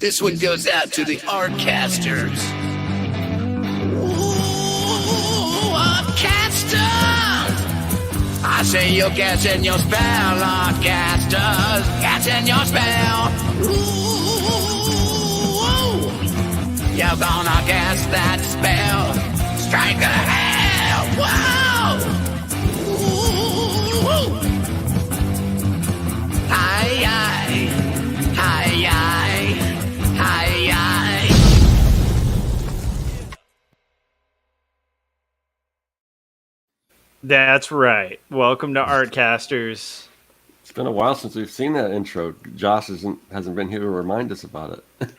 This one goes out to the Artcasters. Ooh, Artcasters! I say you're catching your spell, Artcasters. Catching your spell. Ooh, you're gonna cast that spell. Strike a hell. Whoa! Ooh. Hi, hi. Hi, hi. Hi, hi. That's right. Welcome to Artcasters. It's been a while since we've seen that intro. Josh hasn't been here to remind us about it.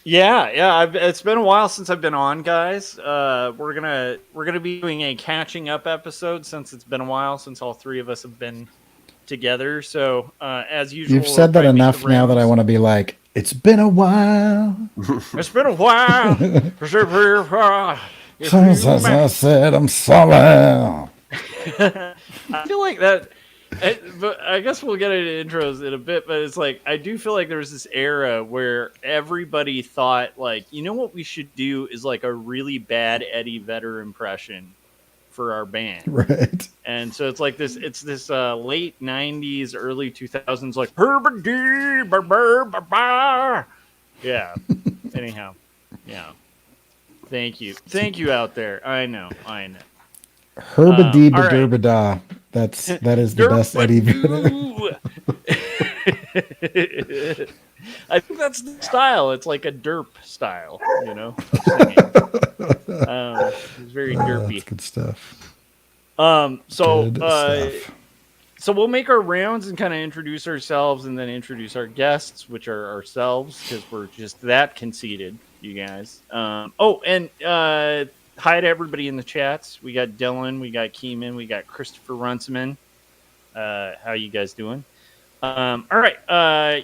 Yeah. It's been a while since I've been on, guys. We're gonna be doing a catching up episode since it's been a while since all three of us have been together. So as usual, you've said that enough now that I want to be like, it's been a while. It's been a while. Since I said I'm sorry. I feel like that. But I guess we'll get into intros in a bit. But it's like I do feel like there was this era where everybody thought, like, you know what we should do is like a really bad Eddie Vedder impression for our band, Right? And so it's like this. It's this late '90s, early 2000s, like yeah. Anyhow, yeah. Thank you out there. I know. Herbadee all right. Derbadah. That is the best Eddie Vedder. I think that's the style. It's like a derp style, you know. It's very derpy. That's good stuff. So we'll make our rounds and kind of introduce ourselves, and then introduce our guests, which are ourselves, because we're just that conceited, you guys. Hi to everybody in the chats. We got Dylan, we got Keeman, we got Christopher Runciman. How you guys doing? All right,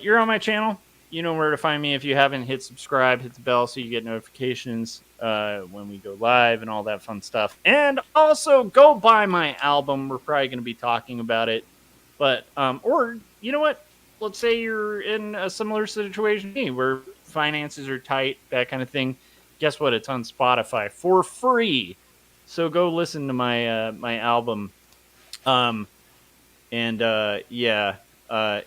you're on my channel. You know where to find me. If you haven't, hit subscribe, hit the bell so you get notifications when we go live and all that fun stuff. And also go buy my album. We're probably going to be talking about it. But or you know what? Let's say you're in a similar situation to me where finances are tight, that kind of thing. Guess what? It's on Spotify for free. So go listen to my my album. It's I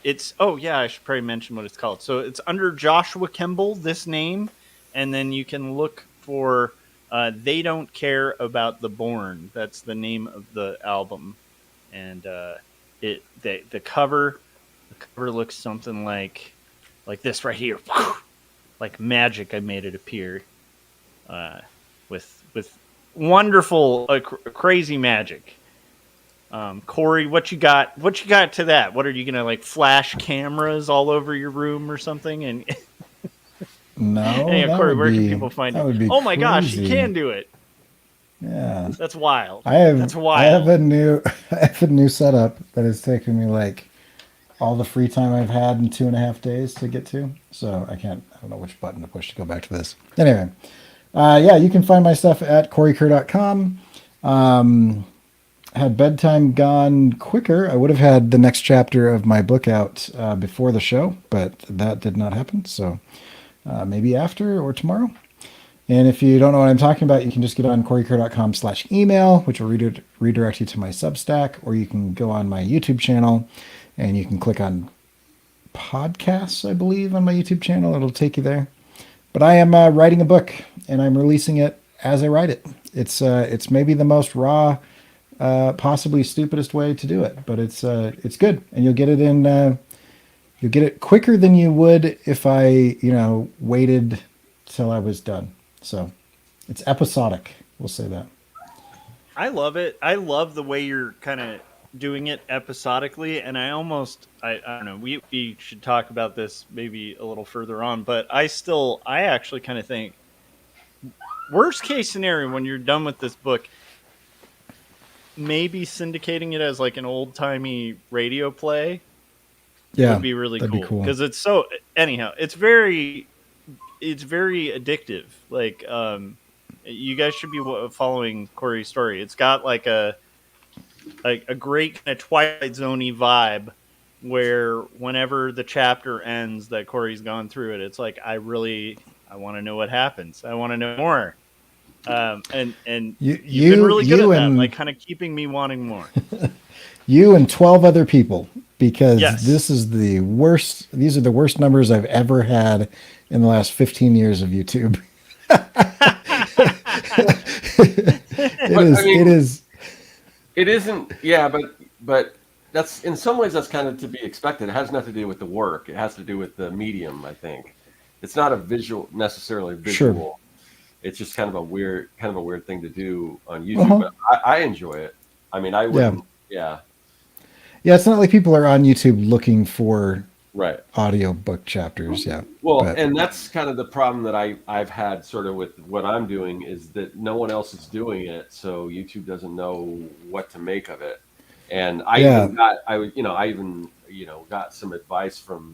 should probably mention what it's called. So it's under Joshua Kemble, this name, and then you can look for They Don't Care About the Born. That's the name of the album. And the cover looks something like this right here. Like magic, I made it appear. With wonderful, crazy magic. Cory, what you got? What you got to that? What are you gonna like flash cameras all over your room or something? And no, hey, Cory, where can people find it? Oh my gosh, you can do it. Yeah, that's wild. That's wild. I have a new setup that has taken me like all the free time I've had in 2.5 days to get to. So I don't know which button to push to go back to this. Anyway. You can find my stuff at CoryKerr.com. Had bedtime gone quicker, I would have had the next chapter of my book out before the show, but that did not happen. So maybe after or tomorrow. And if you don't know what I'm talking about, you can just get on CoryKerr.com/email, which will redirect you to my Substack, or you can go on my YouTube channel and you can click on podcasts, I believe, on my YouTube channel. It'll take you there. But I am writing a book, and I'm releasing it as I write it. It's maybe the most raw, possibly stupidest way to do it, but it's good, and you'll get it quicker than you would if I waited till I was done. So it's episodic. We'll say that. I love it. I love the way you're kind of doing it episodically, and I don't know, we should talk about this maybe a little further on, but I actually kind of think worst case scenario when you're done with this book, maybe syndicating it as like an old-timey radio play would be really cool, because it's so, anyhow, it's very addictive. Like you guys should be following Cory's story. It's got like a great kind of Twilight Zone-y vibe where whenever the chapter ends that Cory's gone through it, it's like I want to know what happens. I want to know more. And you've been really good at that, like kind of keeping me wanting more. You and 12 other people, because Yes. this is the worst. These are the worst numbers I've ever had in the last 15 years of YouTube. It is. It isn't. Yeah, but that's in some ways that's kind of to be expected. It has nothing to do with the work. It has to do with the medium. I think it's not necessarily visual. Sure. It's just kind of a weird thing to do on YouTube. But I enjoy it. I mean, I wouldn't. Yeah. Yeah, it's not like people are on YouTube looking for right audio book chapters. Yeah. Well, and that's kind of the problem that I've had sort of with what I'm doing is that no one else is doing it, so YouTube doesn't know what to make of it. And I even got some advice from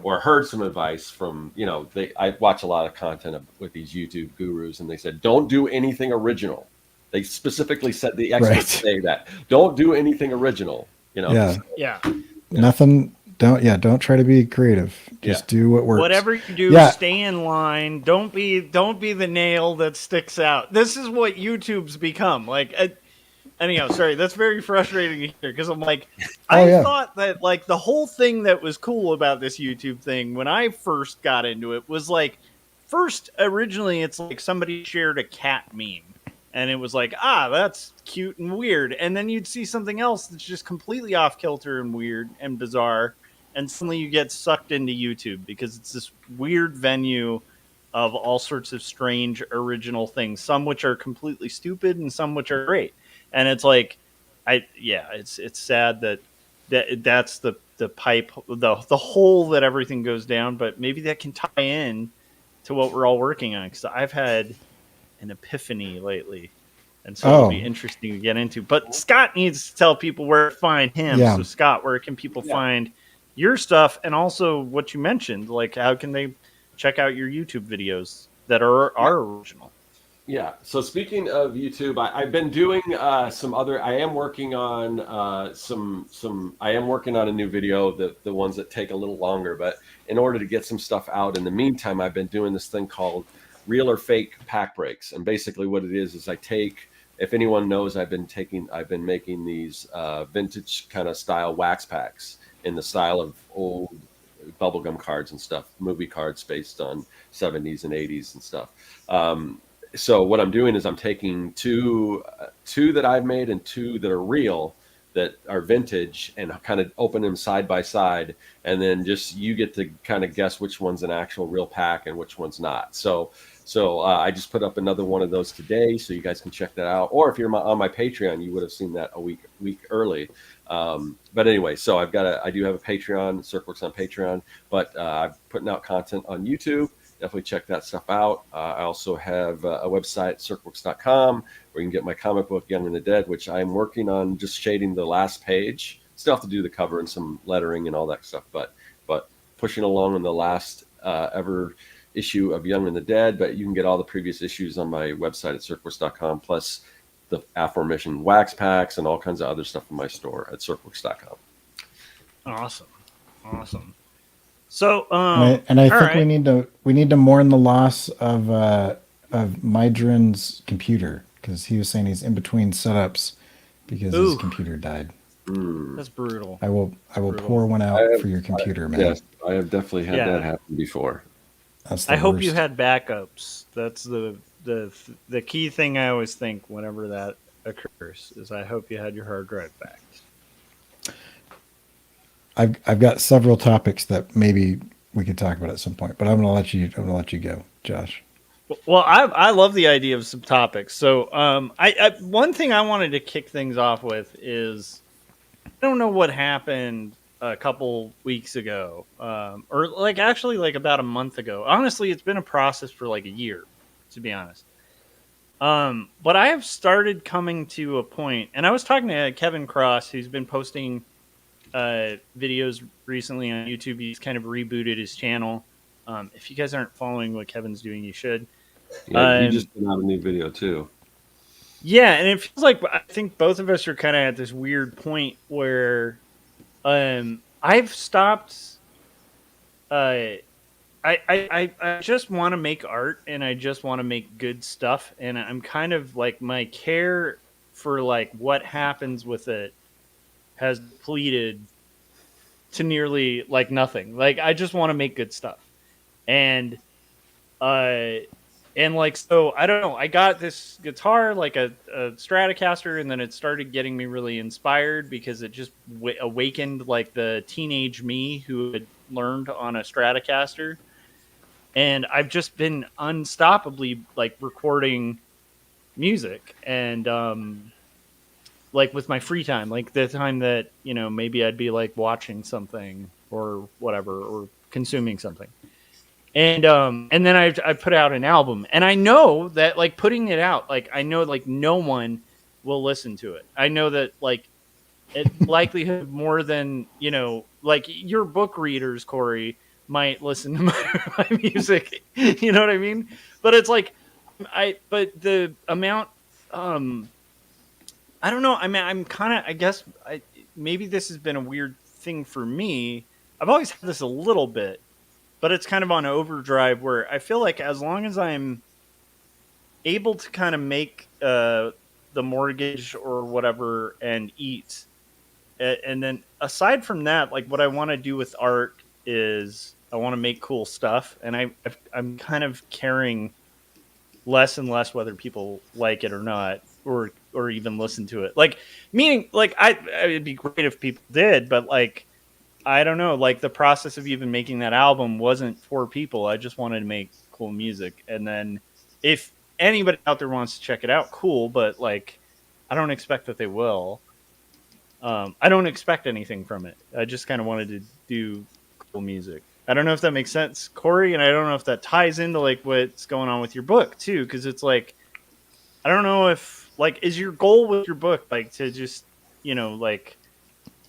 heard some advice from I watch a lot of content with these YouTube gurus, and they said don't do anything original. They specifically said the experts say that don't do anything original. Nothing. Don't try to be creative. Just do what works. Whatever you do, stay in line. Don't be the nail that sticks out. This is what YouTube's become. Like, anyhow, sorry, that's very frustrating to hear because I'm like, I thought that like the whole thing that was cool about this YouTube thing when I first got into it was like, originally it's like somebody shared a cat meme. And it was like, that's cute and weird. And then you'd see something else that's just completely off kilter and weird and bizarre. And suddenly you get sucked into YouTube because it's this weird venue of all sorts of strange original things, some which are completely stupid and some which are great. And it's like, it's sad that's the pipe, the hole that everything goes down. But maybe that can tie in to what we're all working on. Because I've had an epiphany lately, and so it'll be interesting to get into. But Scott needs to tell people where to find him. So Scott, where can people find your stuff, and also what you mentioned, like how can they check out your YouTube videos that are original? Yeah. So speaking of YouTube, I've been doing some other. I am working on I am working on a new video, the ones that take a little longer. But in order to get some stuff out in the meantime, I've been doing this thing called Real or Fake pack breaks. And basically what it is I take, if anyone knows, I've been making these vintage kind of style wax packs in the style of old bubblegum cards and stuff, movie cards based on 70s and 80s and stuff. So what I'm doing is I'm taking two that I've made and two that are real, that are vintage, and kind of open them side by side, and then just you get to kind of guess which one's an actual real pack and which one's not. So I just put up another one of those today, so you guys can check that out. Or if you're on my Patreon, you would have seen that a week early. But anyway, so I do have a Patreon, Serkworks on Patreon, but I'm putting out content on YouTube. Definitely check that stuff out. I also have a website, serkworks.com, where you can get my comic book, Young and the Dead, which I'm working on just shading the last page. Still have to do the cover and some lettering and all that stuff, but pushing along on the last ever issue of Young and the Dead. But you can get all the previous issues on my website at serkworks.com, plus the aforementioned wax packs and all kinds of other stuff in my store at serkworks.com. Awesome. So, I think we need to mourn the loss of Mydrin's computer, because he was saying he's in between setups because his computer died. That's brutal. I will pour one out for your computer, man. Yes, I have definitely had that happen before. I hope you had backups. That's the key thing I always think whenever that occurs is I hope you had your hard drive back. I've got several topics that maybe we could talk about at some point, but I'm gonna let you go, Josh. Well, I love the idea of some topics. So I one thing I wanted to kick things off with is I don't know what happened a couple weeks ago, or actually about a month ago. Honestly, it's been a process for like a year, to be honest. But I have started coming to a point, and I was talking to Kevin Cross, who's been posting videos recently on YouTube. He's kind of rebooted his channel. If you guys aren't following what Kevin's doing, you should. Yeah, you just put out a new video too. Yeah, and it feels like I think both of us are kind of at this weird point where I've stopped. I just want to make art, and I just want to make good stuff, and I'm kind of like, my care for like what happens with it has depleted to nearly like nothing. Like, I just want to make good stuff. And uh and like, so I don't know, I got this guitar, like a Stratocaster, and then it started getting me really inspired because it just awakened like the teenage me who had learned on a Stratocaster. And I've just been unstoppably like recording music, and like with my free time, like the time that, you know, maybe I'd be like watching something or whatever, or consuming something. And then I put out an album, and I know that like putting it out, like I know like no one will listen to it. I know that like it likelihood more than, you know, like your book readers, Corey, might listen to my music. You know what I mean? But it's like, but the amount, I don't know. I mean, I'm kind of, I guess, maybe this has been a weird thing for me. I've always had this a little bit, but it's kind of on overdrive, where I feel like as long as I'm able to kind of make the mortgage or whatever and eat, and then aside from that, like what I want to do with art is I want to make cool stuff, and I'm kind of caring less and less whether people like it or not, or even listen to it. Like, meaning, like, it'd be great if people did, but like, I don't know, like the process of even making that album wasn't for people. I just wanted to make cool music, and then if anybody out there wants to check it out, cool. But like, I don't expect that they will. I don't expect anything from it. I just kind of wanted to do cool music. I don't know if that makes sense, Corey, and I don't know if that ties into like what's going on with your book too, because it's like, I don't know if like, is your goal with your book like to just, you know, like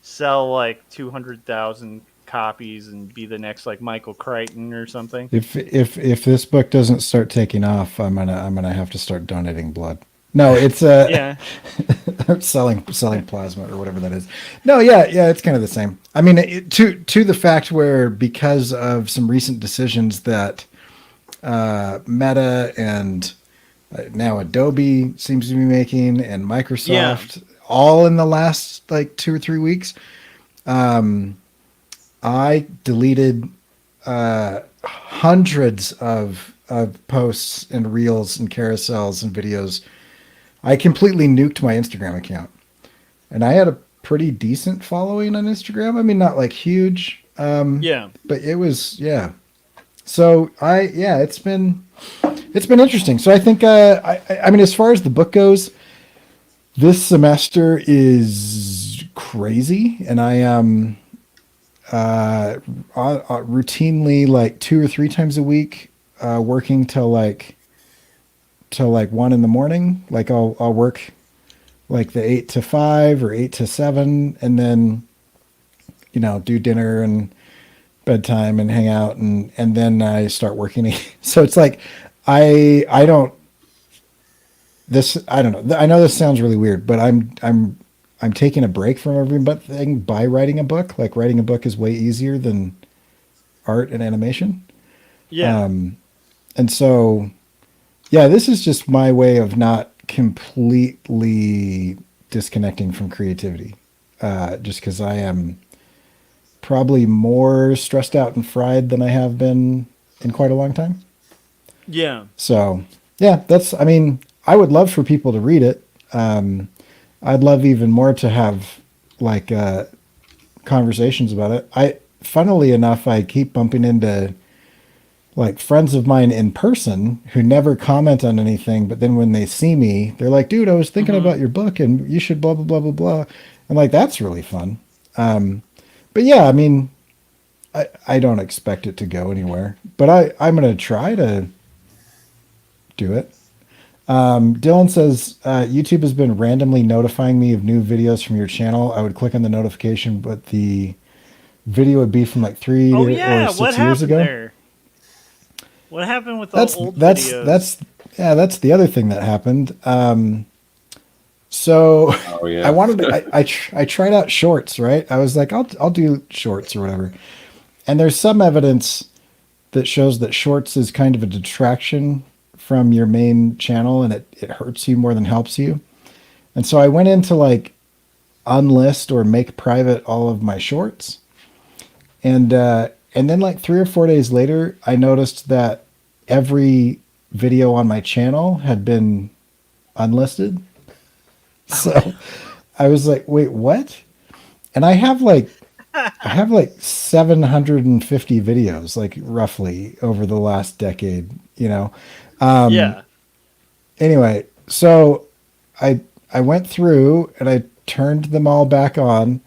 sell like 200,000 copies and be the next like Michael Crichton or something? If this book doesn't start taking off, I'm gonna have to start donating blood. No, it's Yeah. selling plasma or whatever that is. No, yeah, it's kind of the same. I mean, to the fact where, because of some recent decisions that Meta and now Adobe seems to be making, and Microsoft, all in the last like 2 or 3 weeks, I deleted hundreds of posts and reels and carousels and videos. I completely nuked my Instagram account, and I had a pretty decent following on Instagram. I mean, not like huge, but it was, yeah. So it's been interesting. So I think, I mean, as far as the book goes, this semester is crazy, and I am routinely like 2 or 3 times a week working till like 1 in the morning. Like I'll work like the 8 to 5 or 8 to 7, and then, you know, do dinner and bedtime and hang out, and then I start working. So it's like, I don't know. I know this sounds really weird, but I'm taking a break from everything by writing a book. Like, writing a book is way easier than art and animation. Yeah. And so, yeah, this is just my way of not completely disconnecting from creativity. Just because I am probably more stressed out and fried than I have been in quite a long time. Yeah. So, yeah, I mean, I would love for people to read it. I'd love even more to have like conversations about it. Funnily enough, I keep bumping into like friends of mine in person who never comment on anything, but then when they see me, they're like, dude, I was thinking about your book and you should blah, blah, blah, blah, blah. I'm like, that's really fun. But yeah, I mean, I don't expect it to go anywhere, but I'm going to try to do it. Dylan says, YouTube has been randomly notifying me of new videos from your channel. I would click on the notification, but the video would be from like 3 or 6 years ago. There? What happened with the old videos? That's the other thing that happened. So Oh yeah. I wanted to, I tried out shorts, right? I was like, I'll do shorts or whatever. And there's some evidence that shows that shorts is kind of a detraction from your main channel, and it hurts you more than helps you. And so I went into like unlist or make private all of my shorts. And then like 3 or 4 days later, I noticed that every video on my channel had been unlisted. So I was like, wait, what? And I have like 750 videos, like roughly over the last decade, you know. Yeah. Anyway, so I went through and I turned them all back on,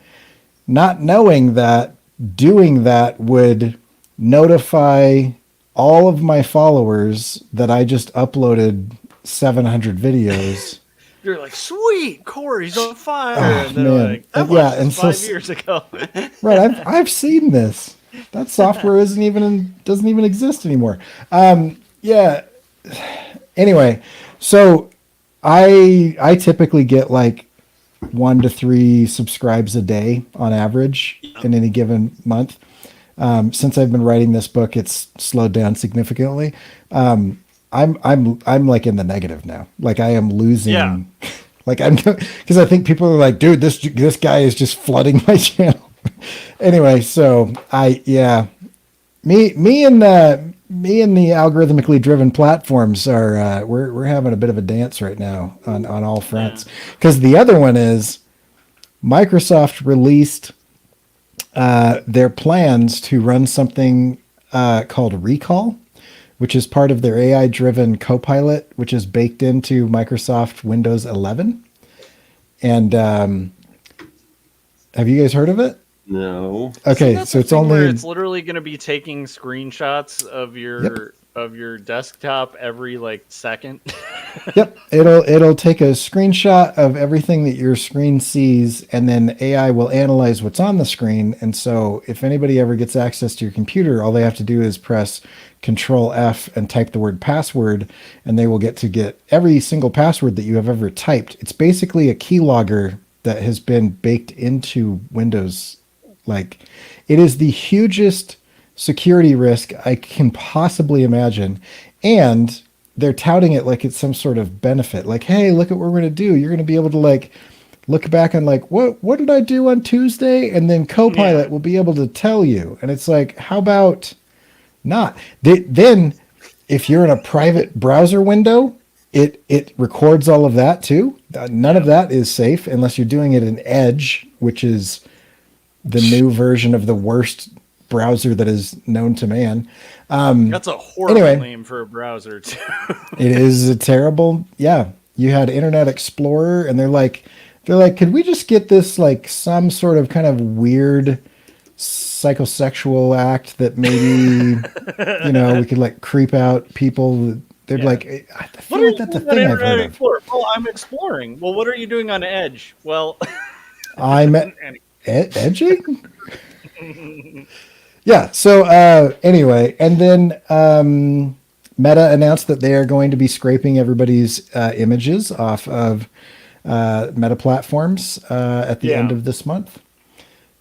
not knowing that doing that would notify all of my followers that I just uploaded 700 videos. You're like, sweet, Corey's on fire. Oh, And they're man. like, I And watched and this so 5 years ago. right, I've seen this. That software doesn't even exist anymore. Yeah. Anyway, so I typically get like 1 to 3 subscribes a day on average in any given month. Since I've been writing this book, it's slowed down significantly. I'm like in the negative now. Like I am losing. Yeah. Like I'm because I think people are like, dude, this guy is just flooding my channel. Anyway, so me and the algorithmically driven platforms are we're having a bit of a dance right now on all fronts. Because the other one is Microsoft released their plans to run something called Recall, which is part of their AI-driven Copilot, which is baked into Microsoft Windows 11. And have you guys heard of it? No. Okay, so it's only it's literally going to be taking screenshots of your desktop every like second. Yep, it'll take a screenshot of everything that your screen sees, and then AI will analyze what's on the screen. And so, if anybody ever gets access to your computer, all they have to do is press Control F and type the word password, and they will get every single password that you have ever typed. It's basically a keylogger that has been baked into Windows. Like, it is the hugest security risk I can possibly imagine, and they're touting it like it's some sort of benefit. Like, hey, look at what we're going to do. You're going to be able to like look back on like what did I do on Tuesday, and then Copilot will be able to tell you. And it's like, how about not? Then, if you're in a private browser window, it records all of that too. None of that is safe unless you're doing it in Edge, which is the new version of the worst browser that is known to man. That's a horrible name for a browser too. It is a terrible. Yeah, you had Internet Explorer, and they're like, could we just get this like some sort of kind of weird psychosexual act that maybe we could like creep out people. They're like, I feel like that's a thing I've heard of. Well, I'm exploring. Well, what are you doing on Edge? Well, I'm edging. Yeah. So anyway, and then Meta announced that they are going to be scraping everybody's images off of Meta platforms at the end of this month.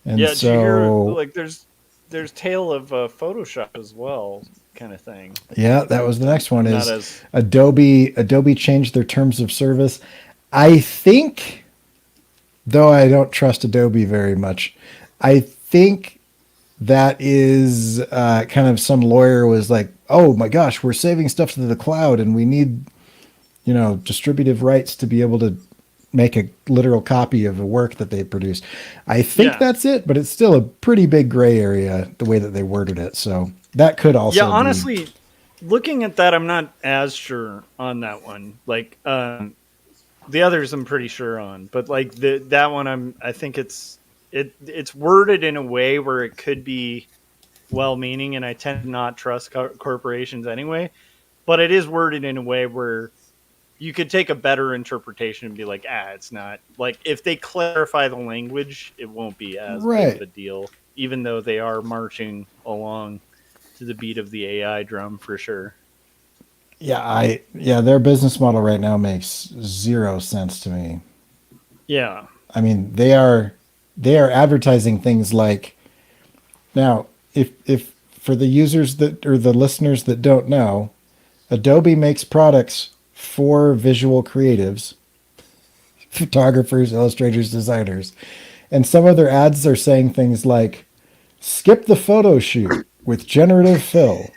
And yeah, so did you hear, like there's Tale of Photoshop as well, kind of thing. Yeah, that was the next one. Is Adobe changed their terms of service. I think, though I don't trust Adobe very much, I think that is kind of some lawyer was like, oh my gosh, we're saving stuff to the cloud and we need, distributive rights to be able to make a literal copy of a work that they produced. I think that's it, but it's still a pretty big gray area the way that they worded it. So that could also honestly, looking at that, I'm not as sure on that one. Like the others I'm pretty sure on, but like that one I think it's worded in a way where it could be well-meaning, and I tend to not trust corporations anyway, but it is worded in a way where you could take a better interpretation and be like, it's not. Like, if they clarify the language, it won't be as big of a deal, even though they are marching along to the beat of the AI drum for sure. Yeah, their business model right now makes zero sense to me. Yeah. I mean, they are advertising things like, now, if for the users that, or the listeners that don't know, Adobe makes products for visual creatives, photographers, illustrators, designers. And some of their ads are saying things like, skip the photo shoot with generative fill.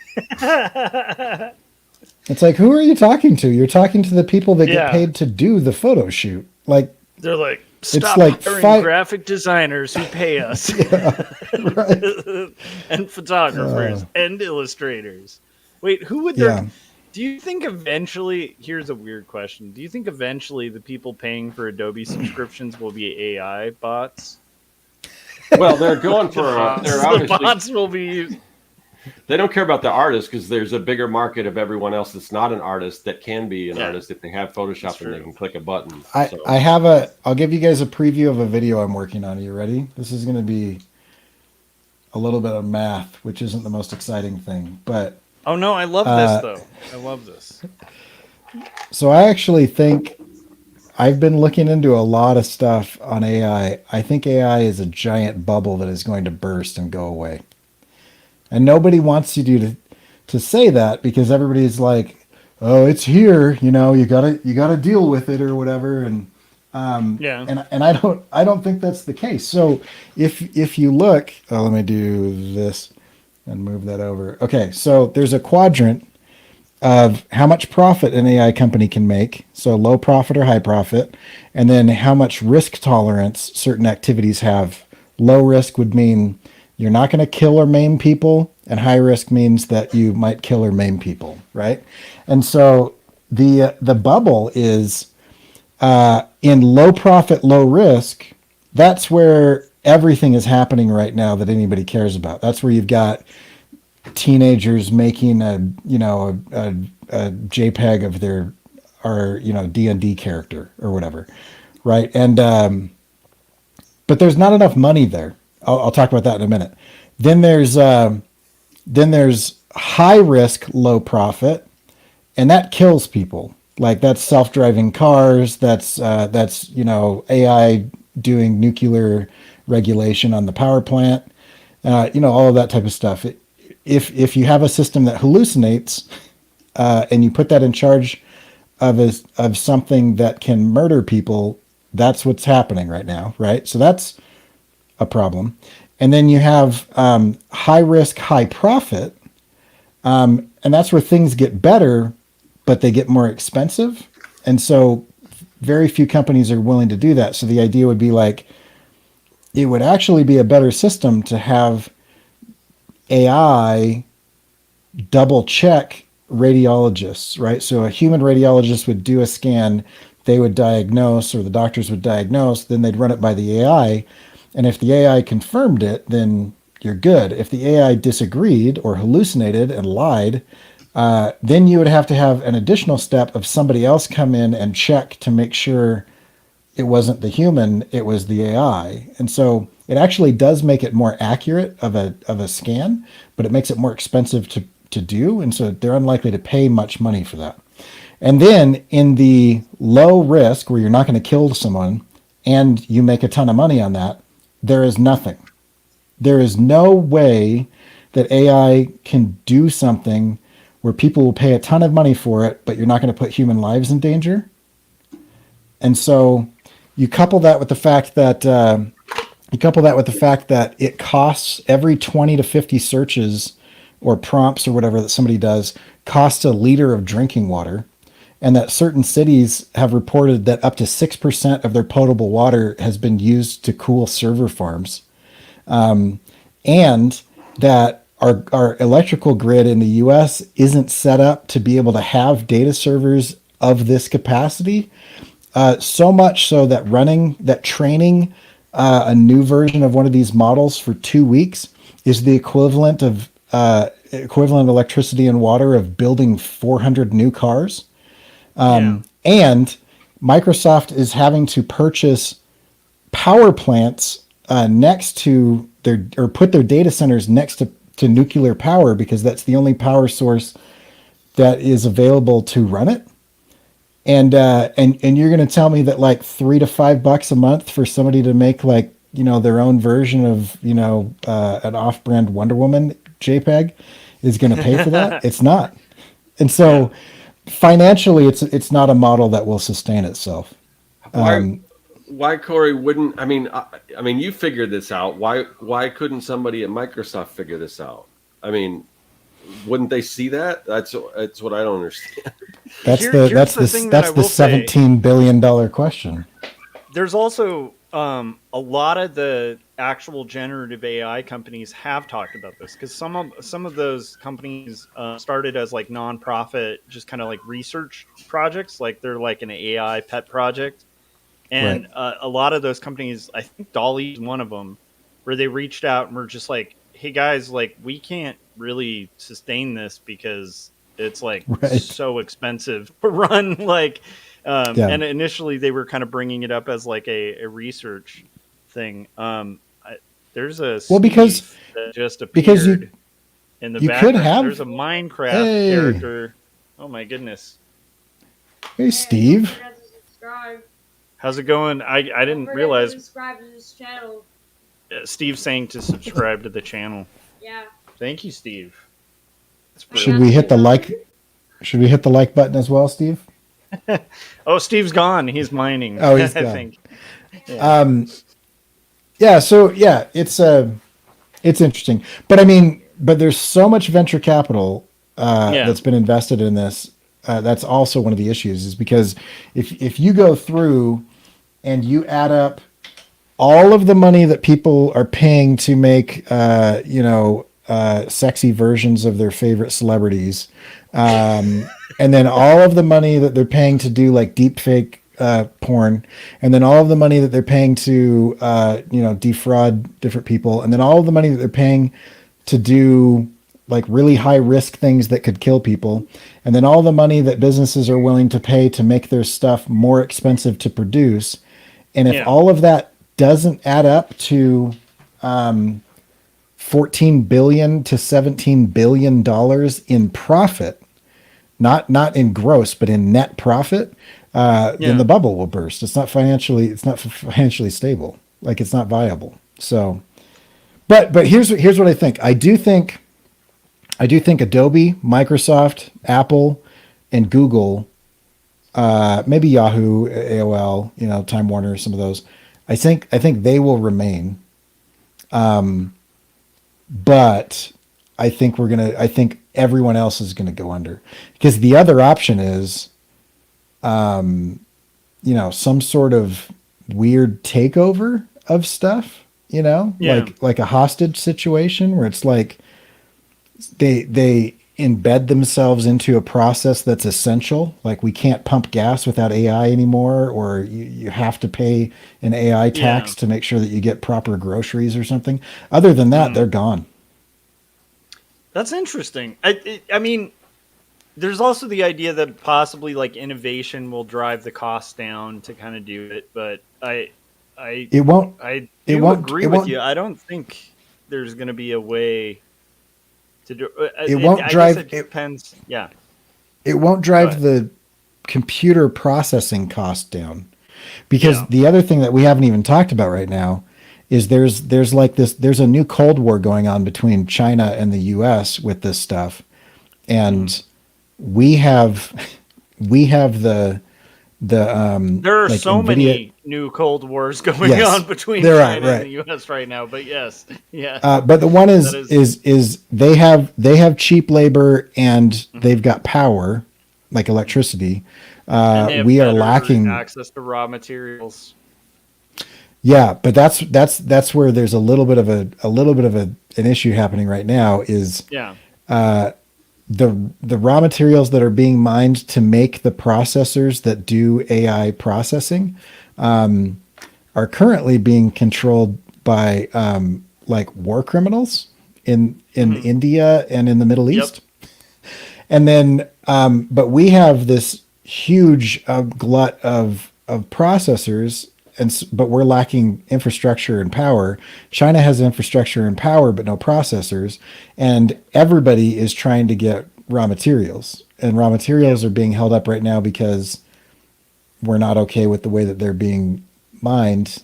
It's like, who are you talking to? You're talking to the people that get Yeah. paid to do the photo shoot. Like, They're like, stop like hiring graphic designers who pay us. right? And photographers and illustrators. Wait, who would Yeah. do you think eventually, here's a weird question. Do you think eventually the people paying for Adobe subscriptions will be AI bots? Well, they're going for they're The obviously bots will be they don't care about the artist because there's a bigger market of everyone else that's not an artist that can be an artist if they have Photoshop and they can click a button. I'll give you guys a preview of a video I'm working on. Are you ready? This is going to be a little bit of math, which isn't the most exciting thing, but Oh no, I love this though. I love this. so I actually think I've been looking into a lot of stuff on AI. I think AI is a giant bubble that is going to burst and go away. And nobody wants you to say that because everybody's like, "Oh, it's here, you know, you got to deal with it or whatever." And and I don't think that's the case. So if you look, let me do this and move that over. Okay, so there's a quadrant of how much profit an AI company can make, so low profit or high profit, and then how much risk tolerance certain activities have. Low risk would mean you're not going to kill or maim people, and high risk means that you might kill or maim people, right? And so the bubble is in low profit, low risk. That's where everything is happening right now that anybody cares about. That's where you've got teenagers making a JPEG of their D&D character or whatever, right? And but there's not enough money there. I'll talk about that in a minute. Then there's high risk, low profit, and that kills people. Like that's self-driving cars. That's AI doing nuclear regulation on the power plant. All of that type of stuff. If you have a system that hallucinates and you put that in charge of something that can murder people, that's what's happening right now, right? So that's a problem. And then you have high risk, high profit, and that's where things get better, but they get more expensive. And so very few companies are willing to do that. So the idea would be like, it would actually be a better system to have AI double check radiologists, right? So a human radiologist would do a scan, they would diagnose, or the doctors would diagnose, then they'd run it by the AI. And if the AI confirmed it, then you're good. If the AI disagreed or hallucinated and lied, then you would have to have an additional step of somebody else come in and check to make sure it wasn't the human, it was the AI. And so it actually does make it more accurate of a scan, but it makes it more expensive to do. And so they're unlikely to pay much money for that. And then in the low risk, where you're not going to kill someone and you make a ton of money on that, there is nothing. There is no way that AI can do something where people will pay a ton of money for it, but you're not going to put human lives in danger. And so you couple that with the fact that it costs every 20 to 50 searches or prompts or whatever that somebody does costs a liter of drinking water, and that certain cities have reported that up to 6% of their potable water has been used to cool server farms, and that our electrical grid in the U.S. isn't set up to be able to have data servers of this capacity. So much so that training a new version of one of these models for 2 weeks is the equivalent of electricity and water of building 400 new cars. And Microsoft is having to purchase power plants next to put their data centers next to nuclear power because that's the only power source that is available to run it. and you're going to tell me that like $3 to $5 a month for somebody to make like, their own version of, an off-brand Wonder Woman JPEG is going to pay for that? It's not. And so financially, it's not a model that will sustain itself. Why Cory wouldn't? I mean, you figured this out. Why couldn't somebody at Microsoft figure this out? I mean, wouldn't they see that? That's what I don't understand. That's the $17 billion question. There's also a lot of the actual generative AI companies have talked about this, because some of those companies started as like nonprofit, just kind of like research projects, like they're like an AI pet project. And a lot of those companies, I think Dolly's one of them, where they reached out and were just like, hey guys, like we can't really sustain this because it's like so expensive to run. Like, and initially they were kind of bringing it up as like a research thing. There's a because that just appeared in the background. There's a Minecraft character. Oh my goodness. Hey, Steve. How's it going? I didn't realize. Subscribe to this channel. Steve's saying to subscribe to the channel. Yeah. Thank you, Steve. Should we hit the like? Should we hit the like button as well, Steve? Oh, Steve's gone. He's mining. Oh, he's gone. I think. Yeah. So it's interesting, but I mean, there's so much venture capital that's been invested in this. That's also one of the issues, is because if you go through and you add up all of the money that people are paying to make, sexy versions of their favorite celebrities, and then all of the money that they're paying to do like deep fake porn, and then all of the money that they're paying to, defraud different people, and then all of the money that they're paying to do like really high risk things that could kill people, and then all the money that businesses are willing to pay to make their stuff more expensive to produce. And if all of that doesn't add up to $14 billion to $17 billion in profit, not in gross, but in net profit, then the bubble will burst. It's not financially stable. Like, it's not viable. So, but here's what I think. I do think Adobe, Microsoft, Apple, and Google, maybe Yahoo, AOL, Time Warner, some of those, I think they will remain. But I think everyone else is gonna go under, because the other option is, some sort of weird takeover of stuff, like a hostage situation where it's like they embed themselves into a process that's essential. Like, we can't pump gas without AI anymore, or you have to pay an AI tax to make sure that you get proper groceries or something. Other than that, they're gone. That's interesting. I mean, there's also the idea that possibly like innovation will drive the cost down to kind of do it, but I agree with you. I don't think there's going to be a way to do it. Won't drive. It depends. Yeah. It won't drive the computer processing cost down, because the other thing that we haven't even talked about right now is there's a new Cold War going on between China and the US with this stuff. And we have the there are like so many new Cold Wars going on between China and the US right now, but but the one is they have cheap labor, and they've got power, like electricity. We are lacking access to raw materials. Yeah, but that's where there's a little bit of an issue happening right now, is the raw materials that are being mined to make the processors that do AI processing are currently being controlled by like war criminals in India and in the Middle East. And then but we have this huge glut of processors, but we're lacking infrastructure and power. China has infrastructure and power, but no processors, and everybody is trying to get raw materials, and raw materials are being held up right now because were not okay with the way that they're being mined,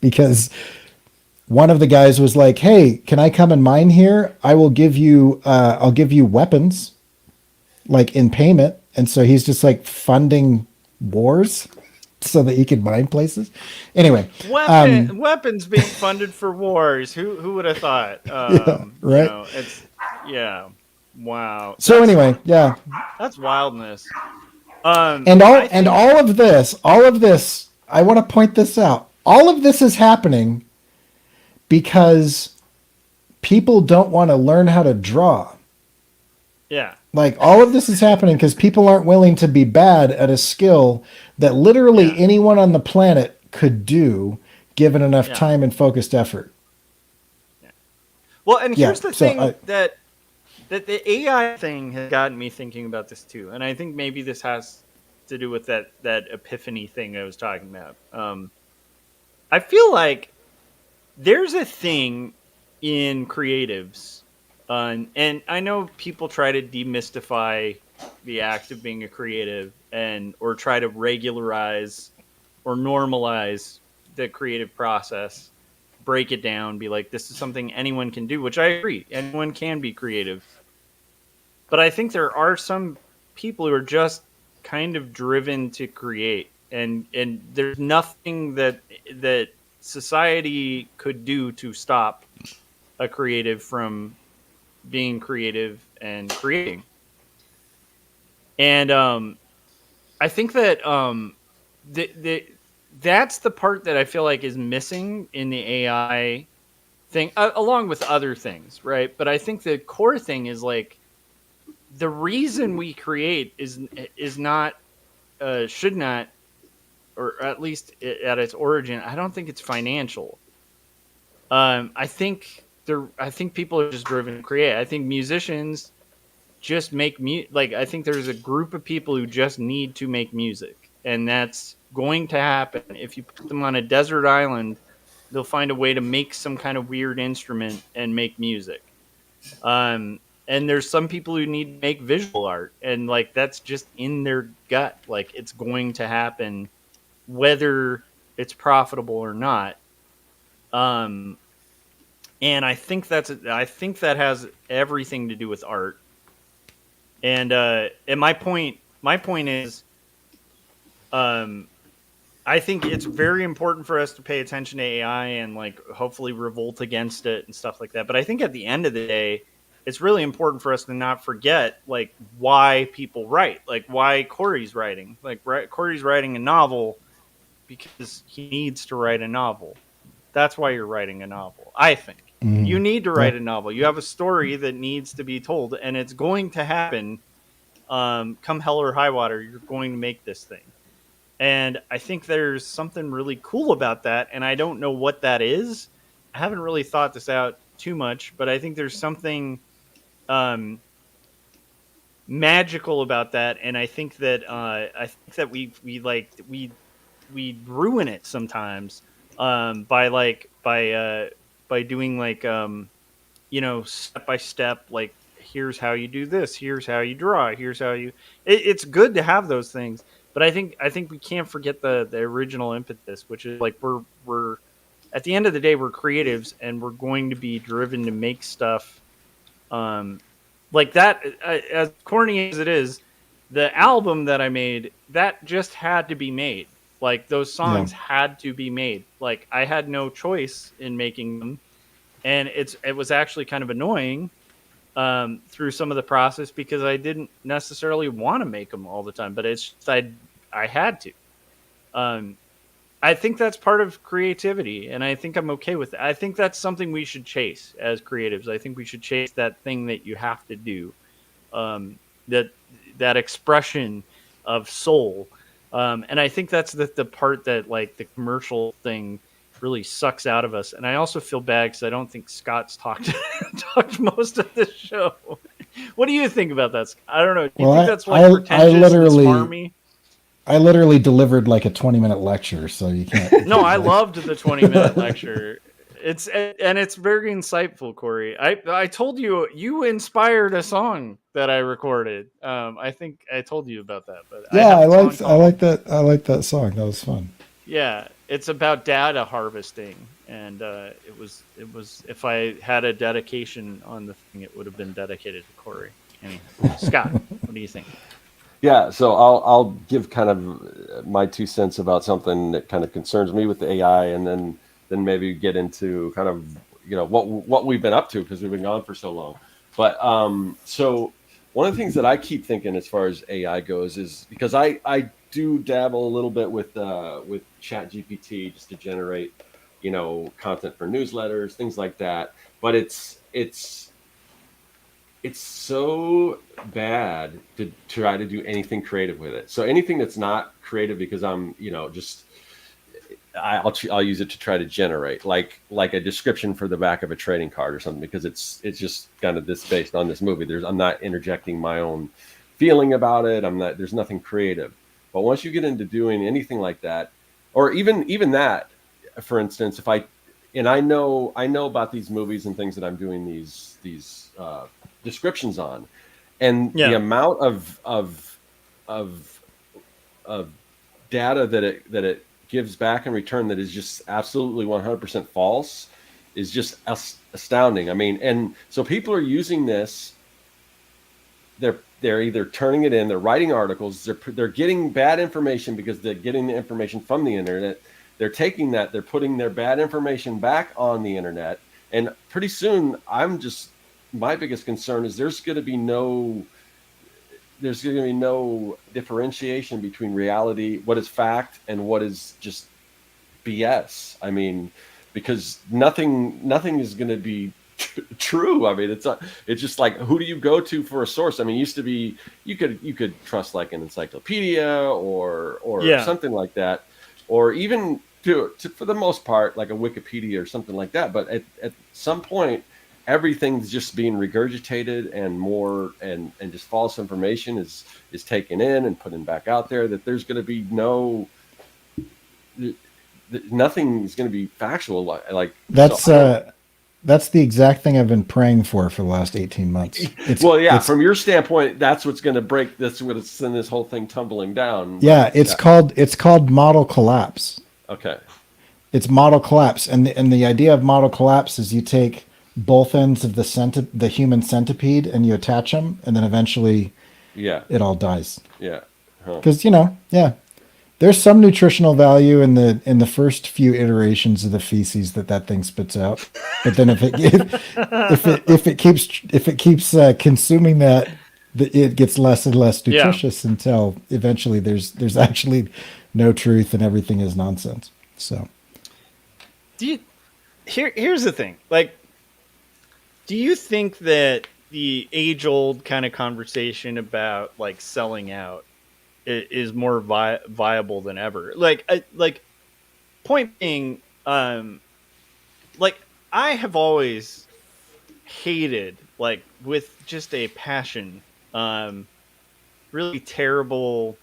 because one of the guys was like, "Hey, can I come and mine here? I'll give you weapons, like in payment." And so he's just like funding wars so that he can mine places. Anyway, weapons being funded for wars. Who would have thought? Yeah, right. It's wow. So anyway, yeah. That's wildness. And all of this, I want to point this out. All of this is happening because people don't want to learn how to draw. Yeah. Like, all of this is happening because people aren't willing to be bad at a skill that literally anyone on the planet could do, given enough time and focused effort. Yeah. Well, and here's the thing that the AI thing has gotten me thinking about this too, and I think maybe this has to do with that epiphany thing I was talking about. I feel like there's a thing in creatives. And I know people try to demystify the act of being a creative or try to regularize or normalize the creative process, break it down, be like, this is something anyone can do, which I agree. Anyone can be creative. But I think there are some people who are just kind of driven to create. And there's nothing that society could do to stop a creative from being creative and creating. And I think that that's the part that I feel like is missing in the AI thing, along with other things, right? But I think the core thing is like the reason we create is not should not, or at least at its origin, I don't think it's financial. I think people are just driven to create. I think musicians just make music. Like, I think there's a group of people who just need to make music, and that's going to happen. If you put them on a desert island, they'll find a way to make some kind of weird instrument and make music. And there's some people who need to make visual art, and like that's just in their gut. Like, it's going to happen, whether it's profitable or not. And I think that has everything to do with art. And my point is, I think it's very important for us to pay attention to AI and like hopefully revolt against it and stuff like that. But I think at the end of the day, it's really important for us to not forget like why people write, like why Cory's writing. Like Cory's writing a novel because he needs to write a novel. That's why you're writing a novel, I think. Mm-hmm. You need to write a novel. You have a story that needs to be told, and it's going to happen. Come hell or high water, you're going to make this thing. And I think there's something really cool about that, and I don't know what that is. I haven't really thought this out too much, but I think there's something magical about that, and I think that we ruin it sometimes by doing like step by step, like here's how you do this, here's how you draw, here's how you. It's good to have those things, but I think we can't forget the original impetus, which is like we're at the end of the day we're creatives and we're going to be driven to make stuff. Like that, as corny as it is, the album that I made, that just had to be made. Like those songs had to be made. Like I had no choice in making them, and it was actually kind of annoying through some of the process because I didn't necessarily want to make them all the time, but it's just, I had to. I think that's part of creativity, and I think I'm okay with that. I think that's something we should chase as creatives. I think we should chase that thing that you have to do, that expression of soul. And I think that's the part that like the commercial thing really sucks out of us. And I also feel bad because I don't think Scott's talked most of this show. What do you think about that? I don't know. Do you think that's like pretentious and smarmy? I literally delivered like a 20-minute lecture, so you can't. No, I loved the 20-minute lecture. it's very insightful, Corey. I told you inspired a song that I recorded. I think I told you about that, but I Yeah, have I a song liked I called, like that I like that song. That was fun. yeah, it's about data harvesting, and it was if I had a dedication on the thing, it would have been dedicated to Corey. Anyway, Scott, what do you think? Yeah, so I'll give kind of my 2 cents about something that kind of concerns me with the AI, and then maybe get into kind of what we've been up to because we've been gone for so long. But so one of the things that I keep thinking as far as AI goes is because I do dabble a little bit with Chat GPT just to generate content for newsletters, things like that. But it's so bad to try to do anything creative with it. So anything that's not creative because I'm, just I'll use it to try to generate like a description for the back of a trading card or something because it's just kind of this based on this movie. I'm not interjecting my own feeling about it. There's nothing creative. But once you get into doing anything like that, or even that, for instance, I know about these movies and things that I'm doing these descriptions on, and the amount of data that it gives back in return that is just absolutely 100% false is just astounding. I mean, and so people are using this. They're either turning it in, they're writing articles, they're getting bad information because they're getting the information from the internet. They're taking that, they're putting their bad information back on the internet, and pretty soon my biggest concern is there's going to be no differentiation between reality, what is fact, and what is just BS. I mean, because nothing is going to be true. I mean, it's just like, who do you go to for a source? I mean, it used to be you could trust like an encyclopedia or something like that, or even for the most part like a Wikipedia or something like that. But at some point, everything's just being regurgitated and just false information is taken in and put in back out there, that there's going to be nothing is going to be factual. Like that's the exact thing I've been praying for the last 18 months. From your standpoint, that's what's going to break. That's what's going to send this whole thing tumbling down. Yeah, it's called model collapse. Okay. It's model collapse, and the idea of model collapse is you take both ends of the human centipede and you attach them, and then eventually, it all dies. Yeah, because there's some nutritional value in the first few iterations of the feces that thing spits out, but then if it keeps consuming that, it gets less and less nutritious until eventually there's actually no truth and everything is nonsense. So, here's the thing, like, do you think that the age-old kind of conversation about like selling out is more viable than ever? Like point being, like, I have always hated, like, with just a passion, really terrible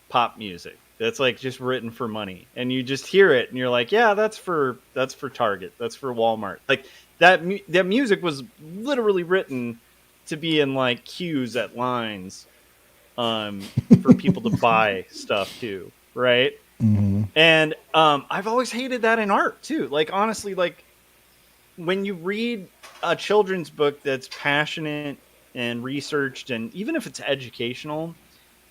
pop music that's like just written for money, and you just hear it and you're like, yeah, that's for Target, that's for Walmart. Like that music was literally written to be in like queues at lines, for people to buy stuff too, right? Mm-hmm. And I've always hated that in art too. Like, honestly, like when you read a children's book that's passionate and researched, and even if it's educational,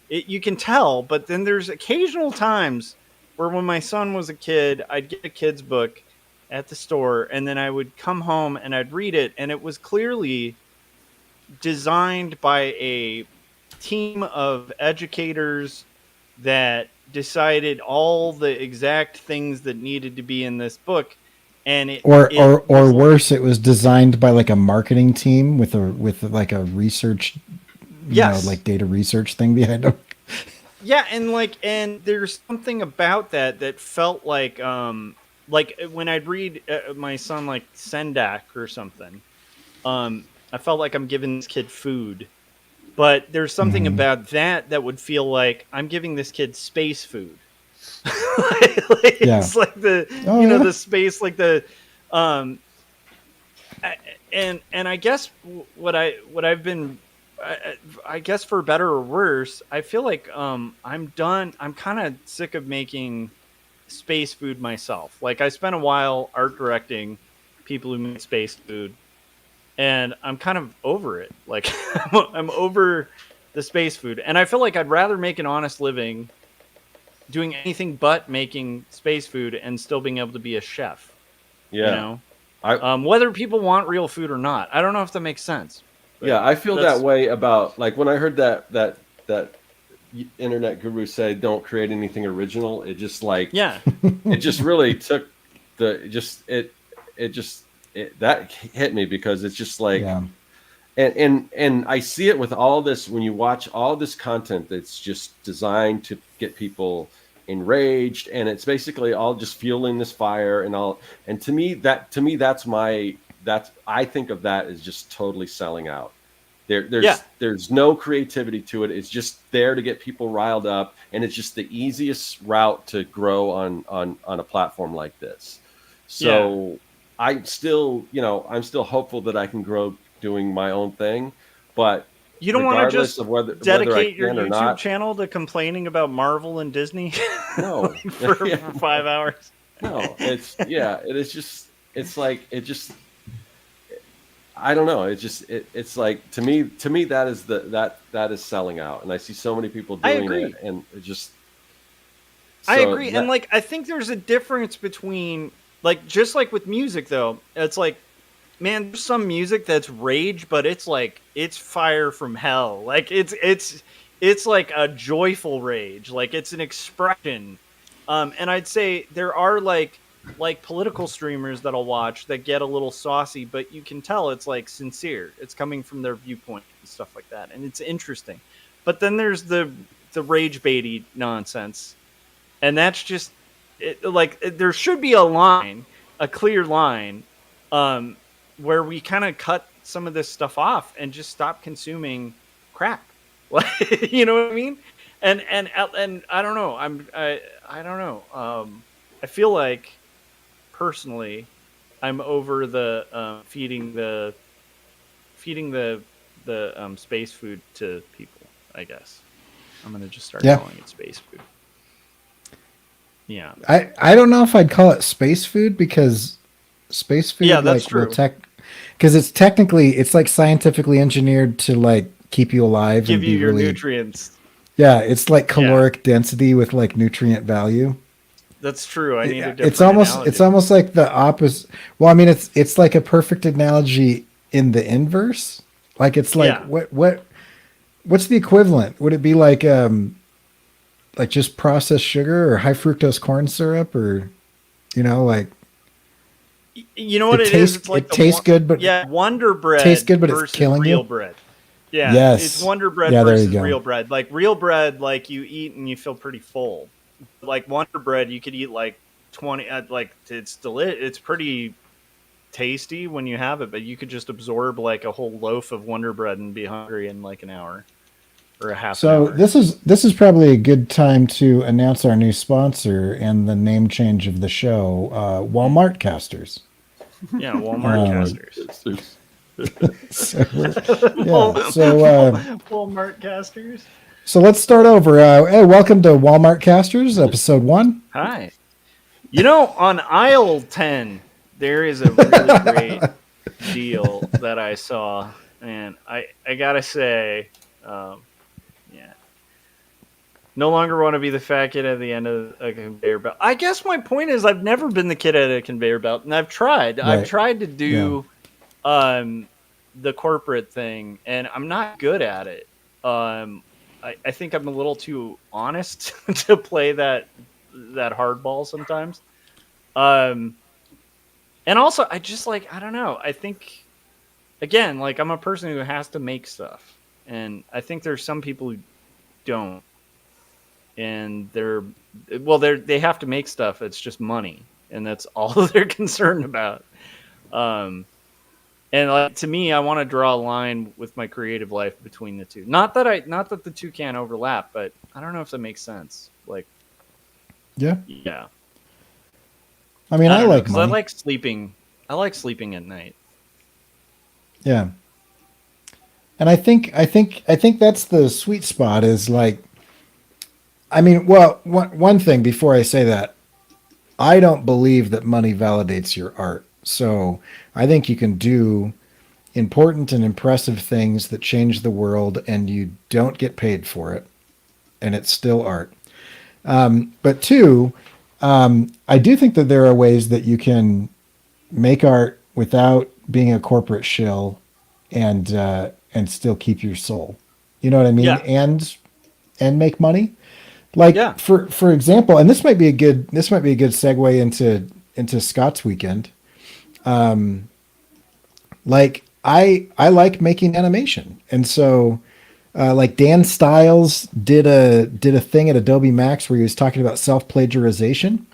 you can tell. But then there's occasional times where when my son was a kid, I'd get a kid's book at the store, and then I would come home and I'd read it, and it was clearly designed by a team of educators that decided all the exact things that needed to be in this book, and or worse, it was designed by like a marketing team with like a research, like data research thing behind them. Yeah, and there's something about that felt like when I'd read my son like Sendak or something, I felt like I'm giving this kid food. But there's something about that would feel like I'm giving this kid space food. It's like the the space, like the Um, and I guess what I've been, I guess for better or worse, I feel like I'm done. I'm kind of sick of making space food myself. Like I spent a while art directing people who make space food, and I'm kind of over it. Like I'm over the space food, and I feel like I'd rather make an honest living doing anything but making space food and still being able to be a chef. You Yeah. know, I whether people want real food or not. I don't know if that makes sense. But yeah, I feel that's that way about like when I heard that internet guru say don't create anything original, it just like yeah, it just really took the it just that hit me because it's just like Yeah. and I see it with all this when you watch all this content that's just designed to get people enraged, and it's basically all just fueling this fire and all. And to me that's I think of that as just totally selling out. Yeah. There's no creativity to it. It's just there to get people riled up, and it's just the easiest route to grow on a platform like this. So I'm still hopeful that I can grow doing my own thing, but You don't want to regardless just of whether I dedicate your can or YouTube not, channel to complaining about Marvel and Disney no, for 5 hours. no, it is just, it's like, it just, I don't know. It's like, to me, that is that is selling out. And I see so many people I doing agree. it, and it just, I so agree. And like I think there's a difference between like just like with music though. It's like man, there's some music that's rage, but it's like it's fire from hell. Like it's like a joyful rage. Like it's an expression. And I'd say there are like political streamers that I'll watch that get a little saucy, but you can tell it's like sincere. It's coming from their viewpoint and stuff like that, and it's interesting. But then there's the rage baity nonsense, and that's just there should be a line, a clear line, where we kind of cut some of this stuff off and just stop consuming crap. Like you know what I mean? And I don't know. I don't know. I feel like personally, I'm over the feeding the space food to people. I guess I'm gonna just start calling it space food. Yeah, I don't know if I'd call it space food because space food that's like true. Because it's technically it's like scientifically engineered to like keep you alive Give and you be your really nutrients. Yeah, it's like caloric density with like nutrient value. That's true. I need a different It's almost analogy. it's almost like the opposite. Well, I mean it's like a perfect analogy in the inverse. Like it's like what's the equivalent? Would it be like just processed sugar or high fructose corn syrup or like you know what it is? It's like it tastes good, but Wonder Bread tastes good, but it's versus killing real you. bread. Yeah, Yes. it's Wonder Bread Yeah, there you versus go. real bread. Like real bread, like you eat and you feel pretty full. Like Wonder Bread, you could eat like 20. Like it's pretty tasty when you have it, but you could just absorb like a whole loaf of Wonder Bread and be hungry in like an hour or a half. So an hour. this is probably a good time to announce our new sponsor and the name change of the show, Walmartcasters. Yeah, Walmartcasters. Walmartcasters. So let's start over. Hey, welcome to Walmartcasters, episode 1. Hi. On aisle 10, there is a really great deal that I saw, and I gotta say, no longer want to be the fat kid at the end of a conveyor belt. I guess my point is I've never been the kid at a conveyor belt, and I've tried. Right. I've tried to do the corporate thing, and I'm not good at it. I think I'm a little too honest to play that hardball sometimes. And also, I just I don't know. I think, again, I'm a person who has to make stuff, and I think there's some people who don't. And they have to make stuff. It's just money, and that's all they're concerned about. And to me, I want to draw a line with my creative life between the two. Not that the two can't overlap, but I don't know if that makes sense. Yeah. Yeah. I mean, I like because I like sleeping I like sleeping at night. Yeah. And I think that's the sweet spot is like, I mean, well, one thing before I say that, I don't believe that money validates your art. So I think you can do important and impressive things that change the world and you don't get paid for it. And it's still art. But two, I do think that there are ways that you can make art without being a corporate shill and still keep your soul. You know what I mean? Yeah. And make money. Like Yeah. for example, and this might be a good segue into Scott's weekend. Like I like making animation, and so like Dan Stiles did a thing at Adobe Max where he was talking about self plagiarization,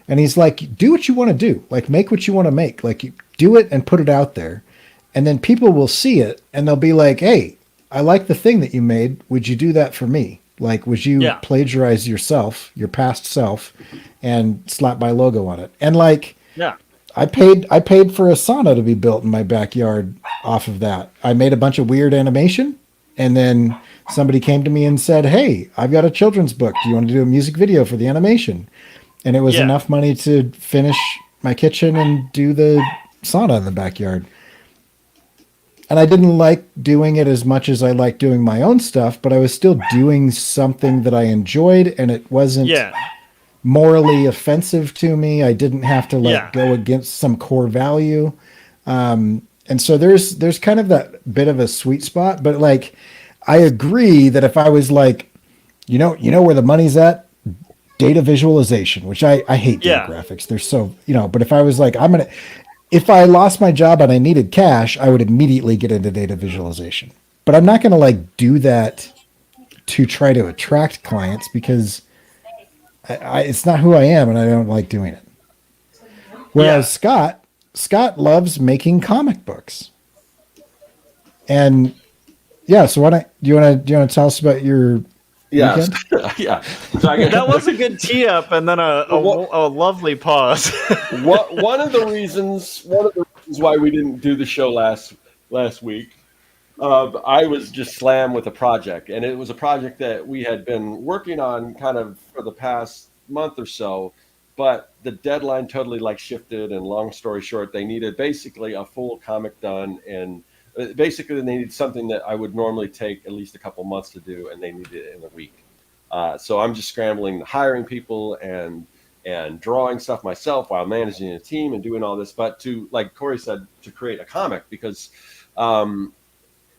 and he's like, do what you want to do, like make what you want to make, like you do it and put it out there, and then people will see it and they'll be like, hey, I like the thing that you made. Would you do that for me? Like, would you plagiarize yourself, your past self, and slap my logo on it? And like, Yeah. I paid for a sauna to be built in my backyard off of that. I made a bunch of weird animation, and then somebody came to me and said, hey, I've got a children's book. Do you want to do a music video for the animation? And it was enough money to finish my kitchen and do the sauna in the backyard. And I didn't like doing it as much as I like doing my own stuff, but I was still doing something that I enjoyed, and it wasn't morally offensive to me. I didn't have to go against some core value. And so there's kind of that bit of a sweet spot, but like, I agree that if I was like, you know where the money's at, data visualization, which I hate data graphics. They're so, but if I was like, if I lost my job and I needed cash, I would immediately get into data visualization. But I'm not going to like do that to try to attract clients because it's not who I am and I don't like doing it. Whereas Scott loves making comic books. And so do you want to tell us about your weekend? Yeah. That was a good tee up and then a lovely pause. One of the reasons why we didn't do the show last week, I was just slammed with a project, and it was a project that we had been working on kind of for the past month or so, but the deadline totally like shifted, and long story short, they needed basically a full comic done, and basically they needed something that I would normally take at least a couple months to do, and they needed it in a week. So I'm just scrambling, hiring people and drawing stuff myself while managing a team and doing all this. But to, like Cory said, to create a comic, because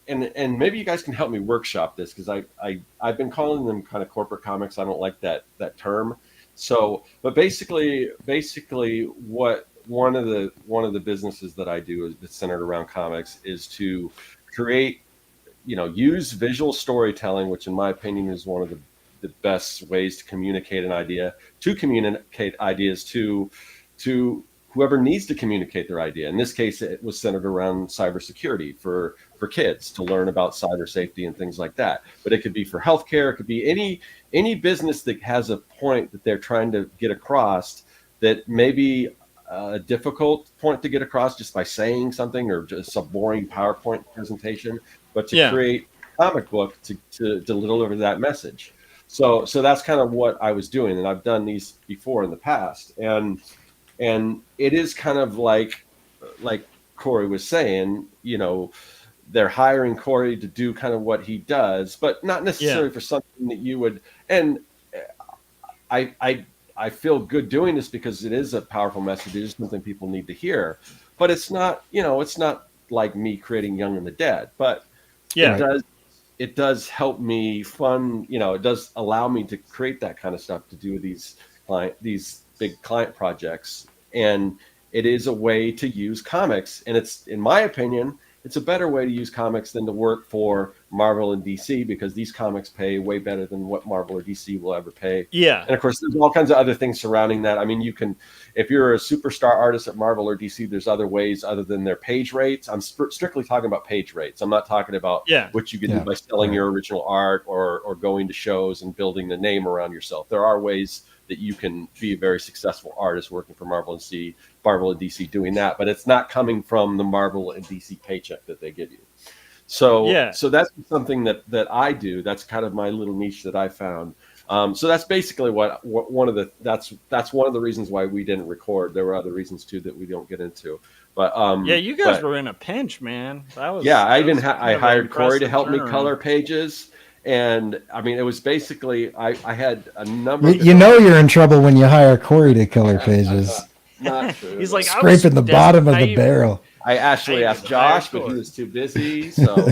and maybe you guys can help me workshop this, because I've been calling them kind of corporate comics. I don't like that term. So, but basically what one of the businesses that I do that's centered around comics is to create, use visual storytelling, which in my opinion is one of the best ways to communicate an idea, to communicate ideas to whoever needs to communicate their idea. In this case, it was centered around cybersecurity for kids to learn about cyber safety and things like that. But it could be for healthcare. It could be any business that has a point that they're trying to get across that may be a difficult point to get across just by saying something or just a boring PowerPoint presentation, but to create a comic book to deliver that message. So that's kind of what I was doing, and I've done these before in the past, and it is kind of like Cory was saying, they're hiring Cory to do kind of what he does, but not necessarily for something that you would. And I feel good doing this because it is a powerful message. It is something people need to hear, but it's not, it's not like me creating Young and the Dead, but it does help me fund, it does allow me to create that kind of stuff, to do these big client projects. And it is a way to use comics. And it's, in my opinion, it's a better way to use comics than to work for Marvel and DC, because these comics pay way better than what Marvel or DC will ever pay. Yeah. And of course, there's all kinds of other things surrounding that. I mean, you can, if you're a superstar artist at Marvel or DC, there's other ways other than their page rates. I'm strictly talking about page rates. I'm not talking about what you can do by selling your original art or going to shows and building the name around yourself. There are ways that you can be a very successful artist working for Marvel and DC doing that, but it's not coming from the Marvel and DC paycheck that they give you. So that's something that I do. That's kind of my little niche that I found. So that's basically what one of the reasons why we didn't record. There were other reasons too that we don't get into. But you guys were in a pinch, man. I hired Cory to help me color pages. And I mean, it was basically I had a number. You're in trouble when you hire Cory to color pages. Not true. He's like scraping the bottom of the barrel. I actually asked Josh, but he was too busy. So,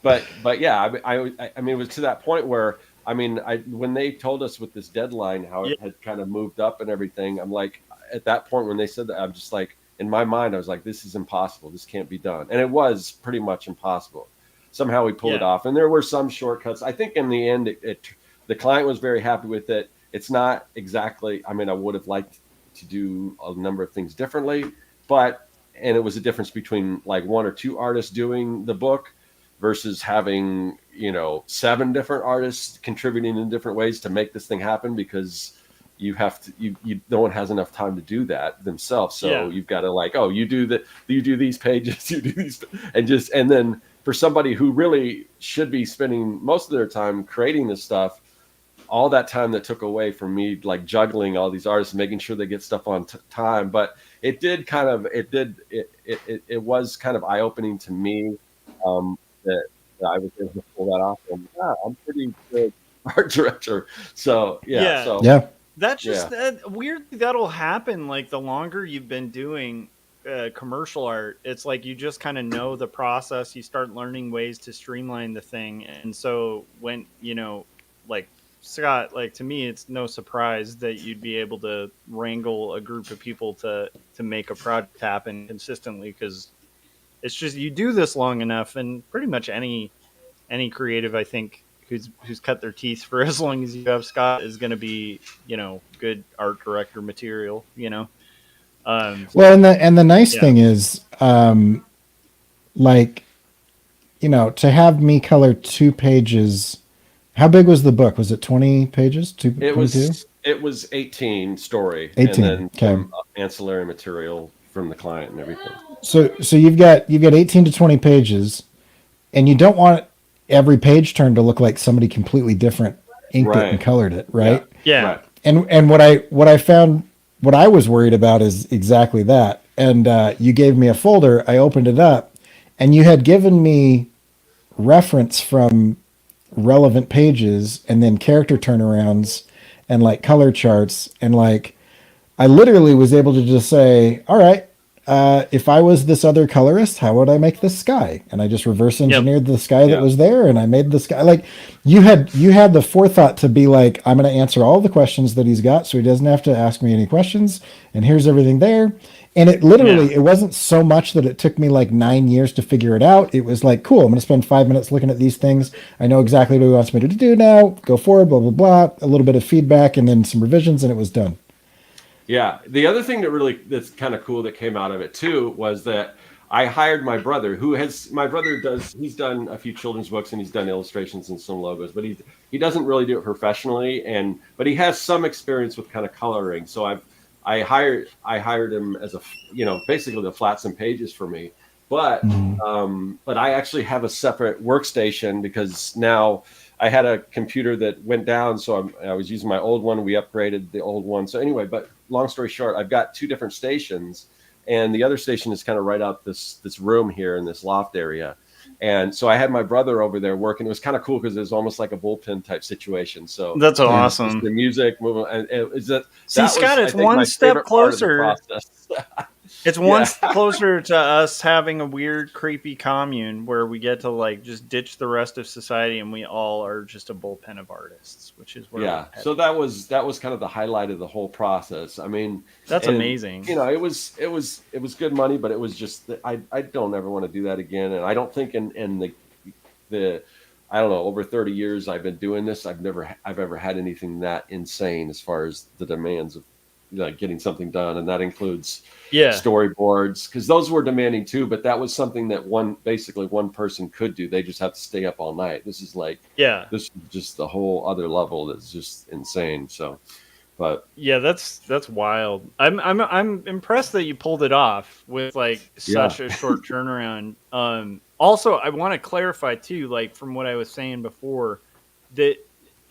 but yeah, I mean, it was to that point where when they told us with this deadline how it had kind of moved up and everything, I'm like, at that point when they said that, I'm just like, in my mind, I was like, this is impossible. This can't be done, and it was pretty much impossible. Somehow we pulled it off, and there were some shortcuts. I think in the end, the client was very happy with it. It's not exactly. I mean, I would have liked to do a number of things differently, and it was a difference between like one or two artists doing the book versus having 7 different artists contributing in different ways to make this thing happen, because you have to no one has enough time to do that themselves. So you've got to you do these pages, you do these, and then for somebody who really should be spending most of their time creating this stuff, all that time that took away from me, like juggling all these artists, making sure they get stuff on time. But it was kind of eye-opening to me that I was able to pull that off. And I'm pretty good art director. So that's just weird. That'll happen. Like the longer you've been doing commercial art, it's like you just kind of know the process. You start learning ways to streamline the thing, and so when like Scott, like to me, it's no surprise that you'd be able to wrangle a group of people to make a project happen consistently, because it's just you do this long enough, and pretty much any creative, I think, who's cut their teeth for as long as you have, Scott, is going to be good art director material. Well, and the nice thing is, to have me color 2 pages. How big was the book? Was it 20 pages? It was 18 story, 18, and then some ancillary material from the client and everything. So you've got 18 to 20 pages, and you don't want every page turn to look like somebody completely different inked it and colored it, right? Yeah. Right. And what I found, what I was worried about is exactly that. And you gave me a folder. I opened it up, and you had given me reference from relevant pages, and then character turnarounds, and like color charts, and like I literally was able to just say, all right, if I was this other colorist, how would I make this sky? And I just reverse engineered the sky that was there, and I made the sky. Like you had the forethought to be like, I'm going to answer all the questions that he's got, so he doesn't have to ask me any questions. And here's everything there. And it literally, it wasn't so much that it took me like 9 years to figure it out. It was like, cool, I'm going to spend 5 minutes looking at these things. I know exactly what he wants me to do now. Go forward, blah, blah, blah. A little bit of feedback and then some revisions, and it was done. Yeah. The other thing that's kind of cool that came out of it too was that I hired my brother, he's done a few children's books, and he's done illustrations and some logos, but he doesn't really do it professionally, but he has some experience with kind of coloring. So I hired him as basically to flat some pages for me, but I actually have a separate workstation, because now I had a computer that went down, so I was using my old one. We upgraded the old one. So anyway, but long story short, I've got 2 different stations, and the other station is kind of right out this room here in this loft area. And so I had my brother over there working. It was kind of cool because it was almost like a bullpen type situation. So that's awesome. The music moving, and Scott, it's one step closer. It's one step closer to us having a weird, creepy commune where we get to like just ditch the rest of society, and we all are just a bullpen of artists, which is where so that was kind of the highlight of the whole process. I mean, that's amazing. It was good money, but it was just I don't ever want to do that again, and I don't think in the I don't know, over 30 years I've been doing this, I've ever had anything that insane as far as the demands of getting something done, and that includes storyboards, because those were demanding too, but that was something that one person could do. They just have to stay up all night. This is this is just the whole other level that's just insane. So But Yeah, that's wild. I'm impressed that you pulled it off with like such a short turnaround. Also, I want to clarify too, like from what I was saying before, that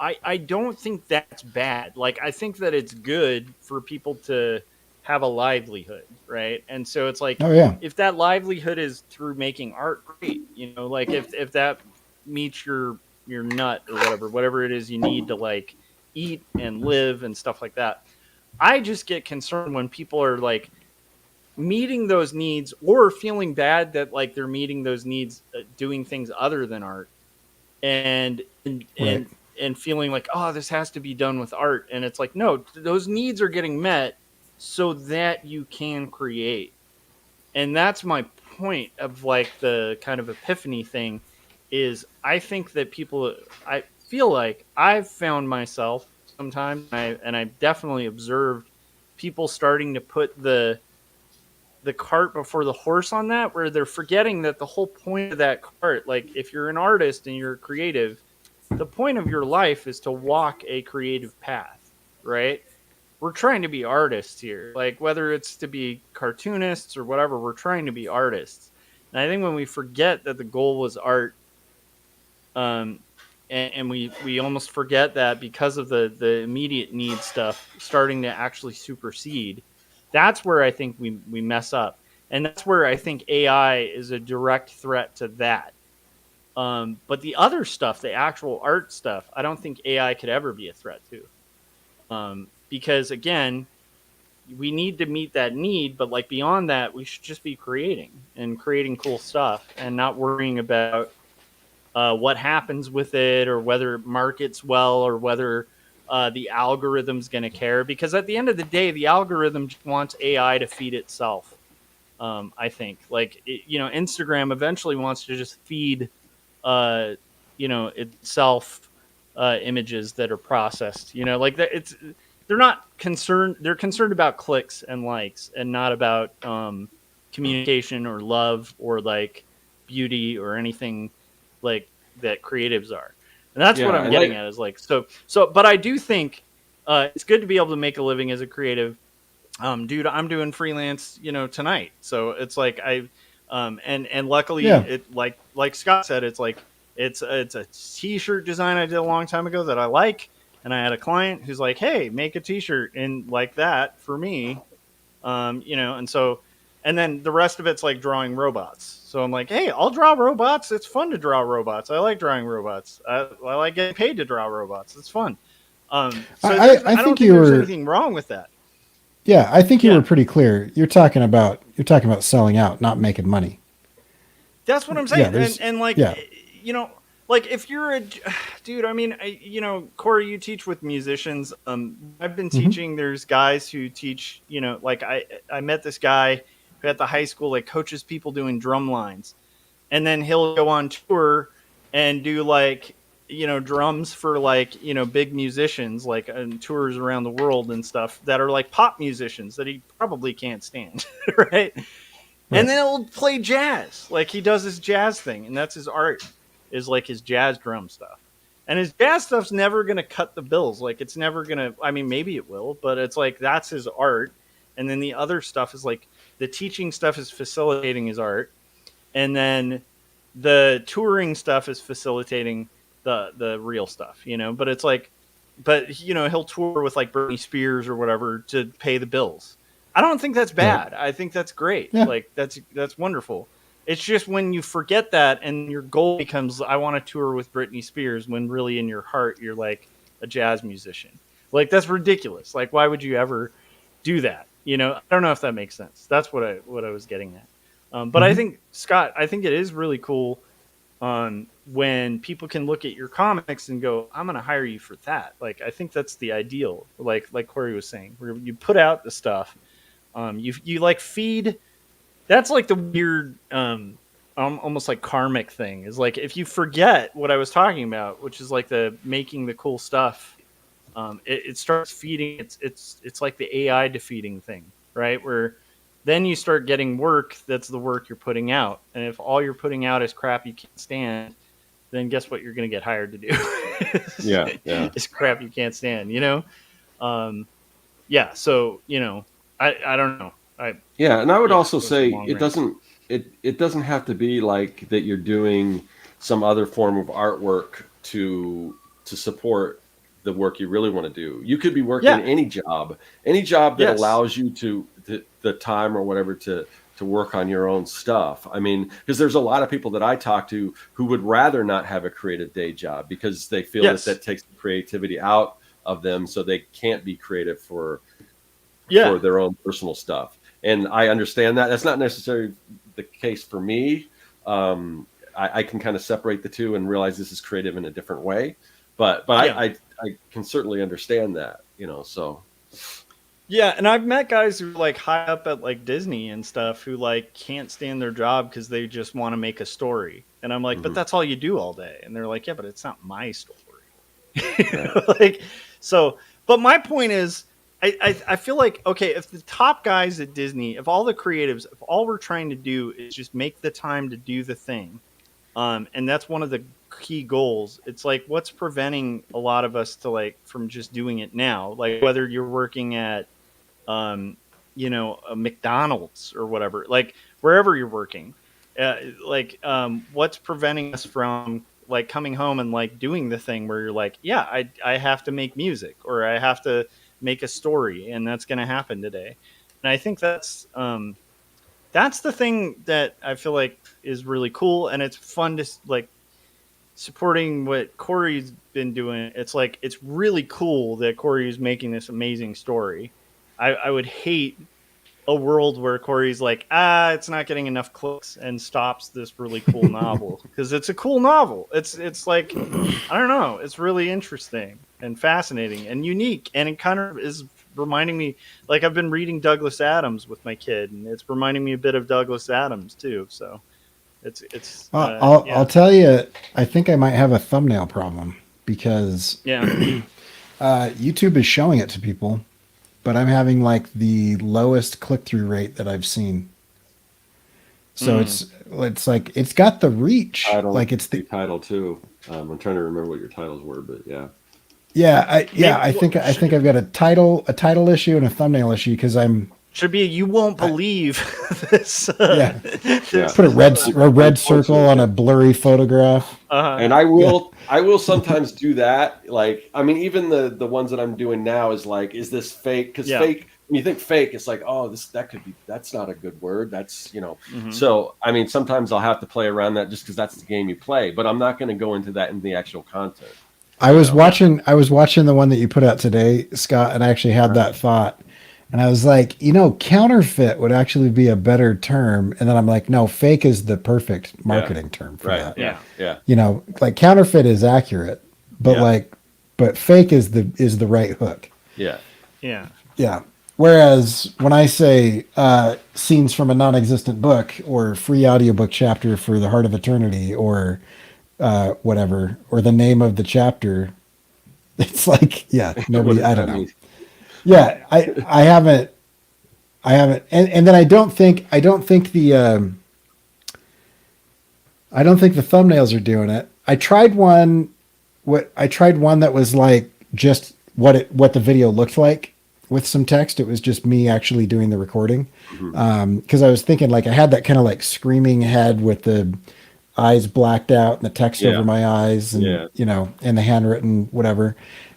I don't think that's bad. Like I think that it's good for people to have a livelihood, right? And so it's like Oh yeah. if that livelihood is through making art, great. You know, like if that meets your nut or whatever it is you need to like eat and live and stuff like that. I just get concerned when people are like meeting those needs or feeling bad that like they're meeting those needs doing things other than art and and Right. and and feeling like, oh, this has to be done with art, and it's like, no, those needs are getting met so that you can create. And that's my point of like the kind of epiphany thing is I think that people, I feel like I've found myself sometimes, and I've definitely observed people starting to put the cart before the horse on that, where they're forgetting that the whole point of that cart, like if you're an artist and you're creative, the point of your life is to walk a creative path, right? We're trying to be artists here. Like whether it's to be cartoonists or whatever, we're trying to be artists. And I think when we forget that the goal was art, um, and we almost forget that because of the immediate need stuff starting to actually supersede, that's where I think we mess up. And that's where I think AI is a direct threat to that. But the other stuff, the actual art stuff, I don't think AI could ever be a threat to. Because again, we need to meet that need, but like beyond that, we should just be creating and creating cool stuff and not worrying about what happens with it or whether it markets well or whether the algorithm's going to care. Because at the end of the day, the algorithm just wants AI to feed itself. I think, like, Instagram eventually wants to just feed, uh, itself images that are processed. Like that. They're not concerned. They're concerned about clicks and likes, and not about communication or love or like beauty or anything like that creatives are. And that's what yeah, I'm and getting like at is like so. But I do think it's good to be able to make a living as a creative. Dude, I'm doing freelance, tonight. So it's like and luckily Yeah. it like Scott said, it's like it's a t-shirt design I did a long time ago that I like, and I had a client who's like, "Hey, make a t-shirt in like that for me," and so and then the rest of it's like drawing robots. So I'm like, "Hey, I'll draw robots. It's fun to draw robots. I like drawing robots. I like getting paid to draw robots. It's fun." So I I don't think think you there's were. anything wrong with that. Yeah, I think you were Yeah. pretty clear. You're talking about selling out, not making money. That's what I'm Yeah. saying. And There's. and like Yeah. like if you're a dude, I mean, Corey, you teach with musicians. I've been Hmm. teaching. There's guys who teach. Like I met this guy who at the high school like coaches people doing drum lines, and then he'll go on tour and do like drums for like big musicians like on tours around the world and stuff that are like pop musicians that he probably can't stand, right? And Right. then he'll play jazz. Like he does his jazz thing, and that's his art, is like his jazz drum stuff. And his jazz stuff's never gonna cut the bills. Like it's never gonna, I mean, maybe it will, but it's like that's his art. And then the other stuff is like the teaching stuff is facilitating his art. And then the touring stuff is facilitating the real stuff, But it's like but he'll tour with like Britney Spears or whatever to pay the bills. I don't think that's Right. bad. I think that's great. Yeah. Like that's wonderful. It's just when you forget that and your goal becomes I want to tour with Britney Spears when really in your heart you're like a jazz musician. Like that's ridiculous. Like why would you ever do that? I don't know if that makes sense. That's what I was getting at. But I Hmm. think Scott, I think it is really cool when people can look at your comics and go, I'm going to hire you for that. Like, I think that's the ideal. Like Corey was saying, where you put out the stuff, you like feed. That's like the weird, almost like karmic thing is like, if you forget what I was talking about, which is like the making the cool stuff, it starts feeding. It's like the AI defeating thing, right? Where then you start getting work that's the work you're putting out, and if all you're putting out is crap you can't stand, then guess what you're going to get hired to do? yeah, yeah. It's crap you can't stand, Um, yeah. So I don't know. Yeah, and I would also those are say long it range. doesn't have to be like that you're doing some other form of artwork to support the work you really want to do. You could be working Yeah. any job that Yes. allows you to the time or whatever to work on your own stuff. I mean, because there's a lot of people that I talk to who would rather not have a creative day job because they feel Yes. that takes the creativity out of them, so they can't be creative for Yeah. their own personal stuff. And I understand that. That's not necessarily the case for me. I can kind of separate the two and realize this is creative in a different way. But Yeah. I can certainly understand that, so. Yeah, and I've met guys who are like high up at like Disney and stuff who like can't stand their job because they just want to make a story. And I'm like, but that's all you do all day. And they're like, yeah, but it's not my story. Like, so, but my point is, I feel like, okay, if the top guys at Disney, if all the creatives, if all we're trying to do is just make the time to do the thing, and that's one of the key goals, it's like, what's preventing a lot of us to like from just doing it now? Like whether you're working at a McDonald's or whatever, like wherever you're working, what's preventing us from like coming home and like doing the thing where you're like, yeah, I have to make music or I have to make a story and that's going to happen today. And I think that's the thing that I feel like is really cool. And it's fun to like supporting what Cory's been doing. It's like, it's really cool that Cory is making this amazing story. I would hate a world where Cory's like, it's not getting enough clicks and stops this really cool novel because it's a cool novel. It's like, I don't know. It's really interesting and fascinating and unique. And it kind of is reminding me, like I've been reading Douglas Adams with my kid and it's reminding me a bit of Douglas Adams too. So I'll tell you, I think I might have a thumbnail problem because YouTube is showing it to people, but I'm having like the lowest click-through rate that I've seen. So it's like it's got the reach. Like it's the title too. I'm trying to remember what your titles were, but yeah. I think I've got a title issue and a thumbnail issue because should be you won't believe this. Put a red circle on a blurry photograph. And I will sometimes do that. Like, I mean, even the ones that I'm doing now is like, is this fake? Because fake, when you think fake, it's like, oh, that's not a good word. That's, So, I mean, sometimes I'll have to play around that just because that's the game you play. But I'm not going to go into that in the actual content. I was watching the one that you put out today, Scott, and I actually had that thought. And I was like, counterfeit would actually be a better term. And then I'm like, no, fake is the perfect marketing term for that. Yeah. Like counterfeit is accurate, but but fake is the right hook. Yeah. Yeah. Yeah. Whereas when I say scenes from a non-existent book or free audiobook chapter for the Heart of Eternity or whatever, or the name of the chapter, it's like, nobody, I don't know. Yeah, I haven't, and then I don't think the thumbnails are doing it. I tried one that was like just what the video looked like with some text. It was just me actually doing the recording, because I was thinking like I had that kind of like screaming head with the eyes blacked out and the text over my eyes, and and the handwritten whatever,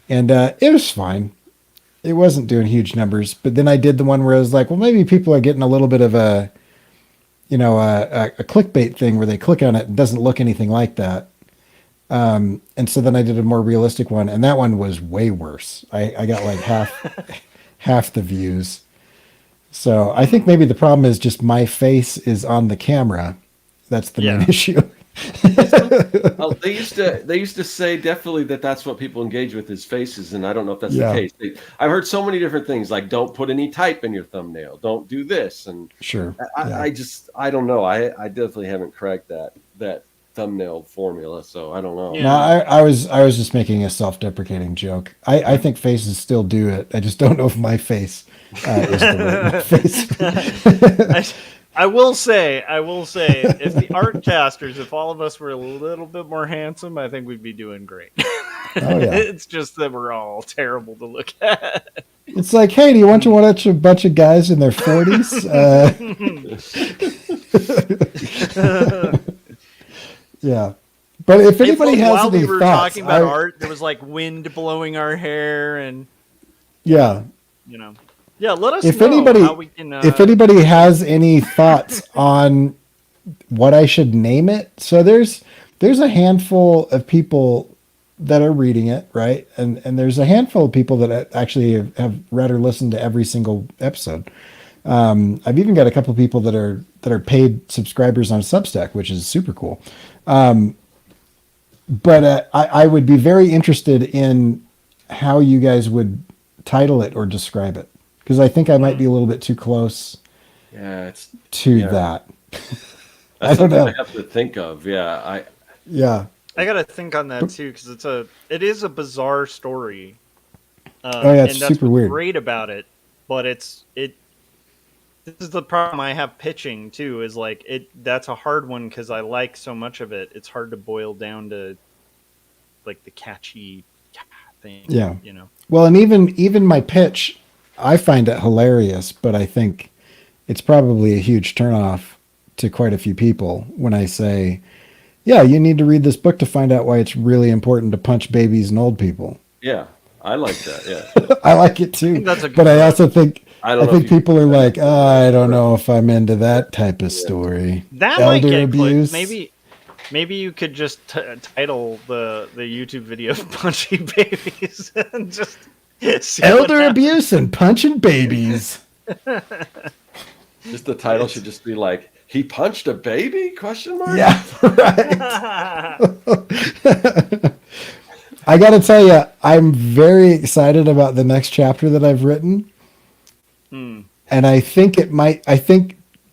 and it was fine. It wasn't doing huge numbers, but then I did the one where I was like, well, maybe people are getting a little bit of a clickbait thing where they click on it and doesn't look anything like that. And so then I did a more realistic one, and that one was way worse. I got like half the views. So I think maybe the problem is just my face is on the camera. That's the main issue. They used to say definitely that's what people engage with is faces, and I don't know if that's the case. I've heard so many different things, like don't put any type in your thumbnail, don't do this, and I don't know. I definitely haven't cracked that thumbnail formula, so I don't know. No, I was just making a self-deprecating joke. I think faces still do it. I just don't know if my face is the right face. I will say, if the Artcasters, if all of us were a little bit more handsome, I think we'd be doing great. It's just that we're all terrible to look at. It's like, hey, do you want to watch a bunch of guys in their 40s? Yeah. But if anybody has while any we were thoughts, talking about art, there was like wind blowing our hair, and yeah. let us If know anybody, how we can. if anybody has any thoughts on what I should name it, so there's a handful of people that are reading it, right? And there's a handful of people that actually have read or listened to every single episode. I've even got a couple of people that are paid subscribers on Substack, which is super cool. But I would be very interested in how you guys would title it or describe it, because I think I might be a little bit too close to that. That's I don't know. I have to think of. Yeah, I got to think on that too, because it is a bizarre story. Oh yeah, it's and that's super what's weird. great about it. But this is the problem I have pitching too. Is like that's a hard one because I like so much of it. It's hard to boil down to like the catchy thing. Yeah. Well, and even my pitch, I find it hilarious, but I think it's probably a huge turnoff to quite a few people when I say, yeah, you need to read this book to find out why it's really important to punch babies and old people. Yeah, I like that. Yeah, I like it too. That's a good but I one. also think I think people are like, I don't right. know if I'm into that type of story. That Elder might get abuse. Maybe you could just title the YouTube video "Punchy Babies" and just see Elder abuse and punching babies. Just the title should just be like, "He punched a baby?" Question mark. Yeah, right. I got to tell you, I'm very excited about the next chapter that I've written. And I think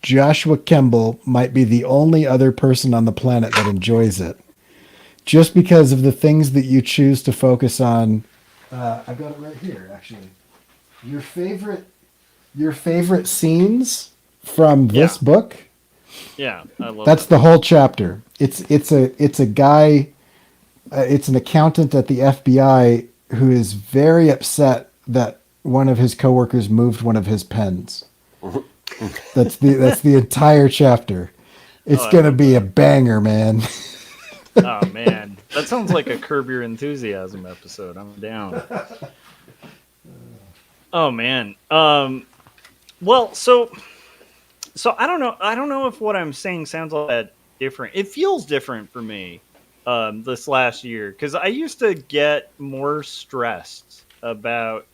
Joshua Kemble might be the only other person on the planet that enjoys it. Just because of the things that you choose to focus on. I've got it right here, actually. Your favorite scenes from this book. Yeah, I love That's the whole chapter. It's a guy, it's an accountant at the FBI who is very upset that one of his coworkers moved one of his pens. That's the entire chapter. It's gonna be a banger, man. Oh man, that sounds like a Curb Your Enthusiasm episode. I'm down. Oh man. Well, so I don't know. I don't know if what I'm saying sounds all that different. It feels different for me this last year, because I used to get more stressed about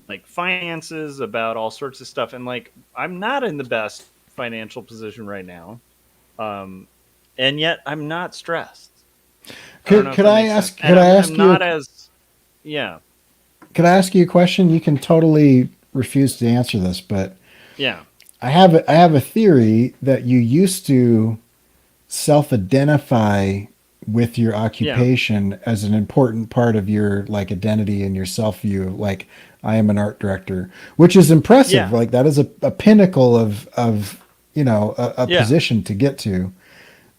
like finances, about all sorts of stuff, and like I'm not in the best financial position right now, and yet I'm not stressed. Could I ask you? Yeah. Could I ask you a question? You can totally refuse to answer this, but Yeah. I have a theory that you used to self-identify with your occupation as an important part of your like identity and your self-view. Like, I am an art director, which is impressive. Yeah. Like that is a pinnacle of a position to get to.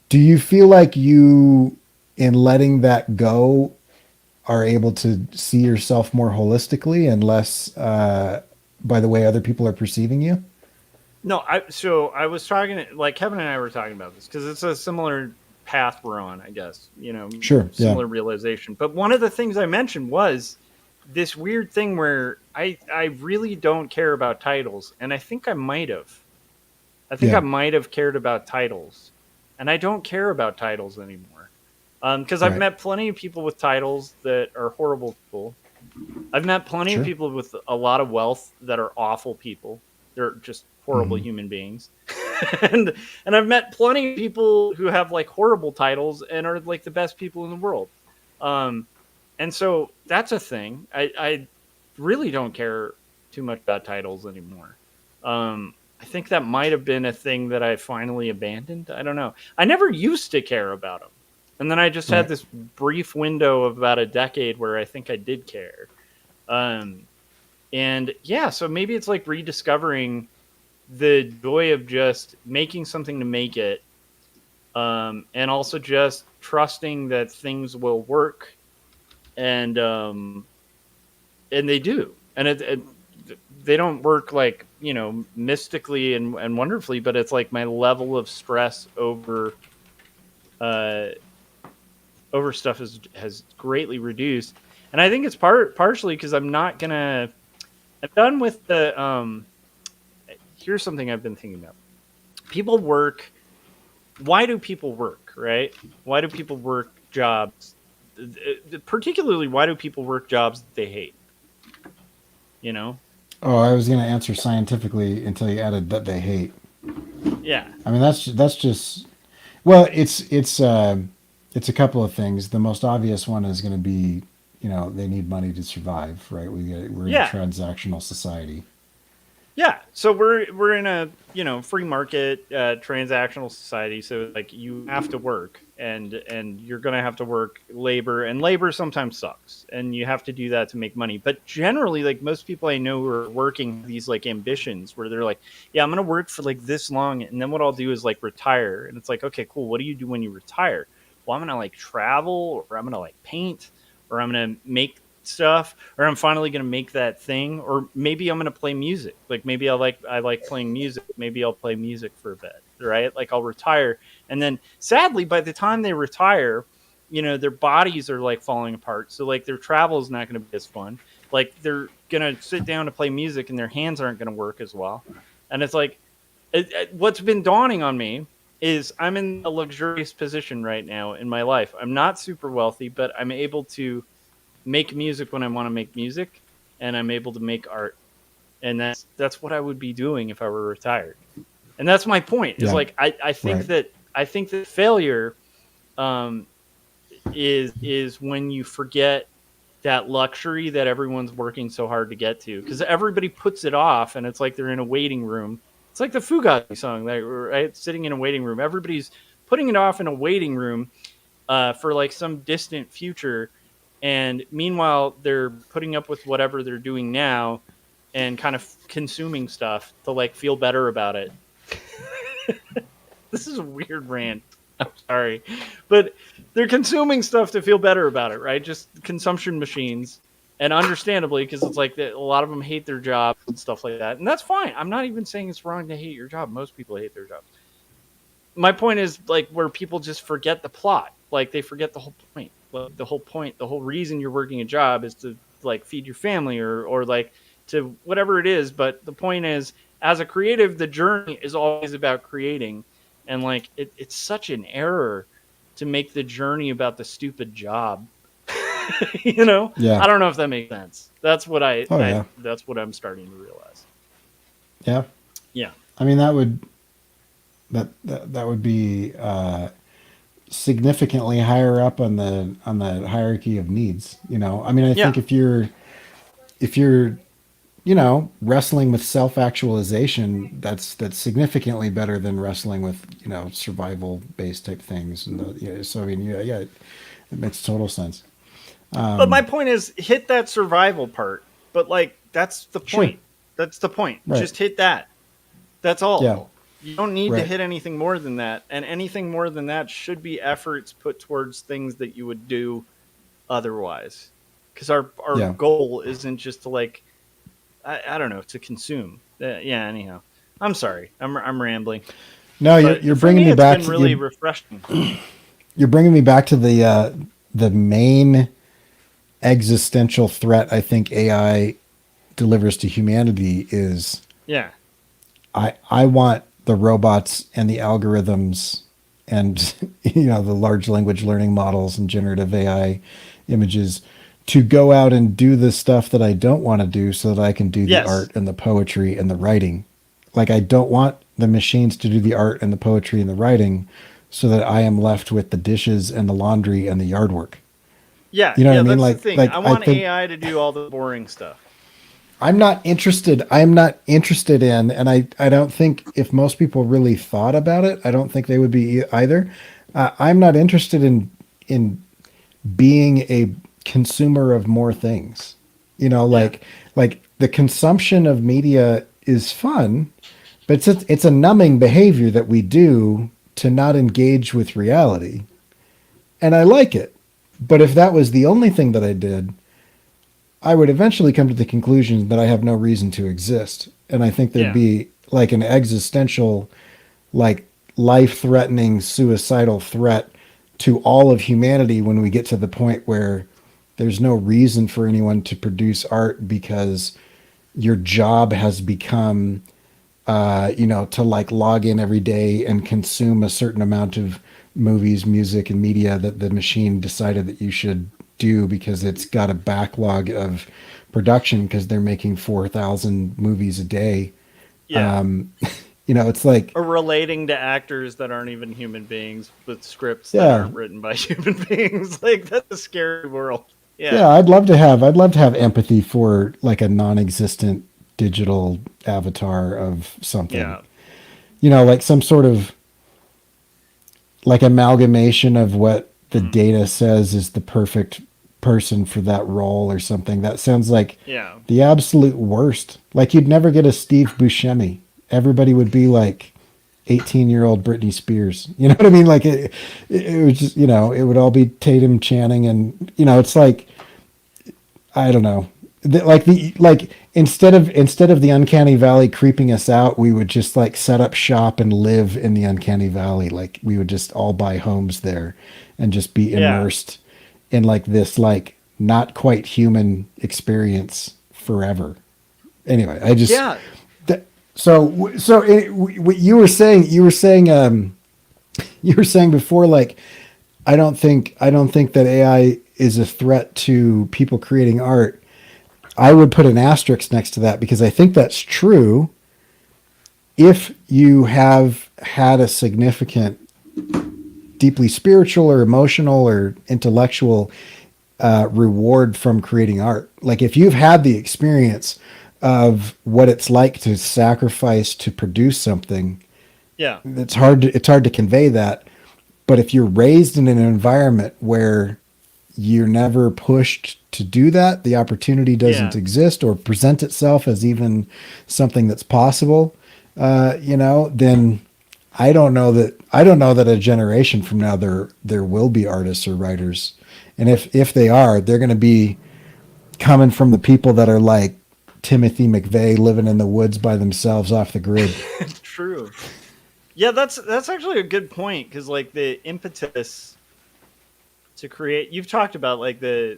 Do you feel like you, in letting that go, are able to see yourself more holistically and less by the way other people are perceiving you? No, I was talking, like Kevin and I were talking about this because it's a similar path we're on, I guess, Sure, similar realization. But one of the things I mentioned was this weird thing where I really don't care about titles, and I think I might have. I might have cared about titles, and I don't care about titles anymore. Because I've met plenty of people with titles that are horrible people. I've met plenty of people with a lot of wealth that are awful people. They're just horrible human beings. and I've met plenty of people who have like horrible titles and are like the best people in the world. And so that's a thing. I really don't care too much about titles anymore. I think that might have been a thing that I finally abandoned. I don't know. I never used to care about them. And then I just had this brief window of about a decade where I think I did care. And yeah, so maybe it's like rediscovering the joy of just making something to make it. And also just trusting that things will work. And they do. and they don't work like, you know, mystically and wonderfully, but it's like my level of stress over stuff has greatly reduced. And I think it's partially because I'm done with the here's something I've been thinking about. People work. Why do people work, right? Why do people work jobs? Particularly, why do people work jobs that they hate? You know? Oh, I was going to answer scientifically until you added that they hate. Yeah. I mean, that's just well, it's a couple of things. The most obvious one is going to be, you know, they need money to survive, right? We're in a transactional society. Yeah, so we're in a, you know, free market transactional society. So like you have to work, and you're gonna have to work labor, and labor sometimes sucks, and you have to do that to make money. But generally, like most people I know who are working these like ambitions where they're like, yeah, I'm gonna work for like this long, and then what I'll do is like retire. And it's like, okay, cool. What do you do when you retire? Well, I'm gonna like travel, or I'm gonna like paint, or I'm gonna make stuff, or I'm finally going to make that thing, or maybe I'm going to play music. Like maybe I like playing music. Maybe I'll play music for a bit, right? Like I'll retire, and then sadly by the time they retire, you know, their bodies are like falling apart. So like their travel is not going to be as fun. Like they're going to sit down to play music and their hands aren't going to work as well. And it's like what's been dawning on me is I'm in a luxurious position right now in my life. I'm not super wealthy, but I'm able to make music when I want to make music, and I'm able to make art, and that's what I would be doing if I were retired. And that's my point. Is like I think that failure is when you forget that luxury that everyone's working so hard to get to, because everybody puts it off, and it's like they're in a waiting room. It's like the Fugazi song, right? Sitting in a waiting room. Everybody's putting it off in a waiting room for like some distant future. And meanwhile, they're putting up with whatever they're doing now and kind of consuming stuff to like feel better about it. This is a weird rant. I'm sorry. But they're consuming stuff to feel better about it, right? Just consumption machines. And understandably, because it's like a lot of them hate their jobs and stuff like that. And that's fine. I'm not even saying it's wrong to hate your job. Most people hate their jobs. My point is like where people just forget the plot. Like they forget the whole point. Well, the whole point, the whole reason you're working a job is to like feed your family or like to whatever it is. But the point is, as a creative, the journey is always about creating. And like, it's such an error to make the journey about the stupid job, you know? Yeah. I don't know if that makes sense. That's what that's what I'm starting to realize. Yeah. Yeah. I mean, that would be, significantly higher up on the hierarchy of needs, you know. I mean, I think if you're you know, wrestling with self-actualization, that's significantly better than wrestling with, you know, survival based type things. And so I mean, it makes total sense. But my point is, hit that survival part. But like, that's the point. Sure. That's the point. Right. Just hit that. That's all. Yeah. You don't need to hit anything more than that. And anything more than that should be efforts put towards things that you would do otherwise. Because our goal isn't just to like, I don't know, to consume. Anyhow. I'm sorry. I'm rambling. No, you're bringing me back. It's been really refreshing. You're bringing me back to the main existential threat I think AI delivers to humanity is I want the robots and the algorithms and you know the large language learning models and generative AI images to go out and do the stuff that I don't want to do so that I can do the art and the poetry and the writing. Like I don't want the machines to do the art and the poetry and the writing so that I am left with the dishes and the laundry and the yard work. Yeah, you know what I mean? That's like, the thing. like I want AI to do all the boring stuff. I'm not interested in, and I don't think if most people really thought about it, I don't think they would be either. I'm not interested in being a consumer of more things. You know, like the consumption of media is fun, but it's a numbing behavior that we do to not engage with reality. And I like it. But if that was the only thing that I did, I would eventually come to the conclusion that I have no reason to exist. And I think there'd be like an existential, like life-threatening, suicidal threat to all of humanity when we get to the point where there's no reason for anyone to produce art because your job has become, to like log in every day and consume a certain amount of movies, music, and media that the machine decided that you should do because it's got a backlog of production because they're making 4,000 movies a day. Yeah. It's like, or relating to actors that aren't even human beings with scripts that Yeah. aren't written by human beings. Like, that's a scary world. yeah, I'd love to have empathy for like a non-existent digital avatar of something. Yeah. Like some sort of like amalgamation of what the data says is the perfect person for that role or something. That sounds like Yeah. the absolute worst. Like you'd never get a Steve Buscemi. Everybody would be like 18-year-old Britney Spears. You know what I mean? Like it was just, it would all be Tatum Channing and, it's like, I don't know. Instead of the uncanny valley creeping us out, we would just like set up shop and live in the uncanny valley. Like we would just all buy homes there and just be immersed in like this like not quite human experience forever. Anyway, I just you were saying before, like I don't think that AI is a threat to people creating art. I would put an asterisk next to that because I think that's true if you have had a significant, deeply spiritual or emotional or intellectual reward from creating art. Like if you've had the experience of what it's like to sacrifice to produce something, it's hard to convey that. But if you're raised in an environment where you're never pushed to do that, the opportunity doesn't exist or present itself as even something that's possible, then I don't know that a generation from now there will be artists or writers. And if they are, they're going to be coming from the people that are like Timothy McVeigh living in the woods by themselves off the grid. True. Yeah, that's actually a good point because like the impetus to create, you've talked about like a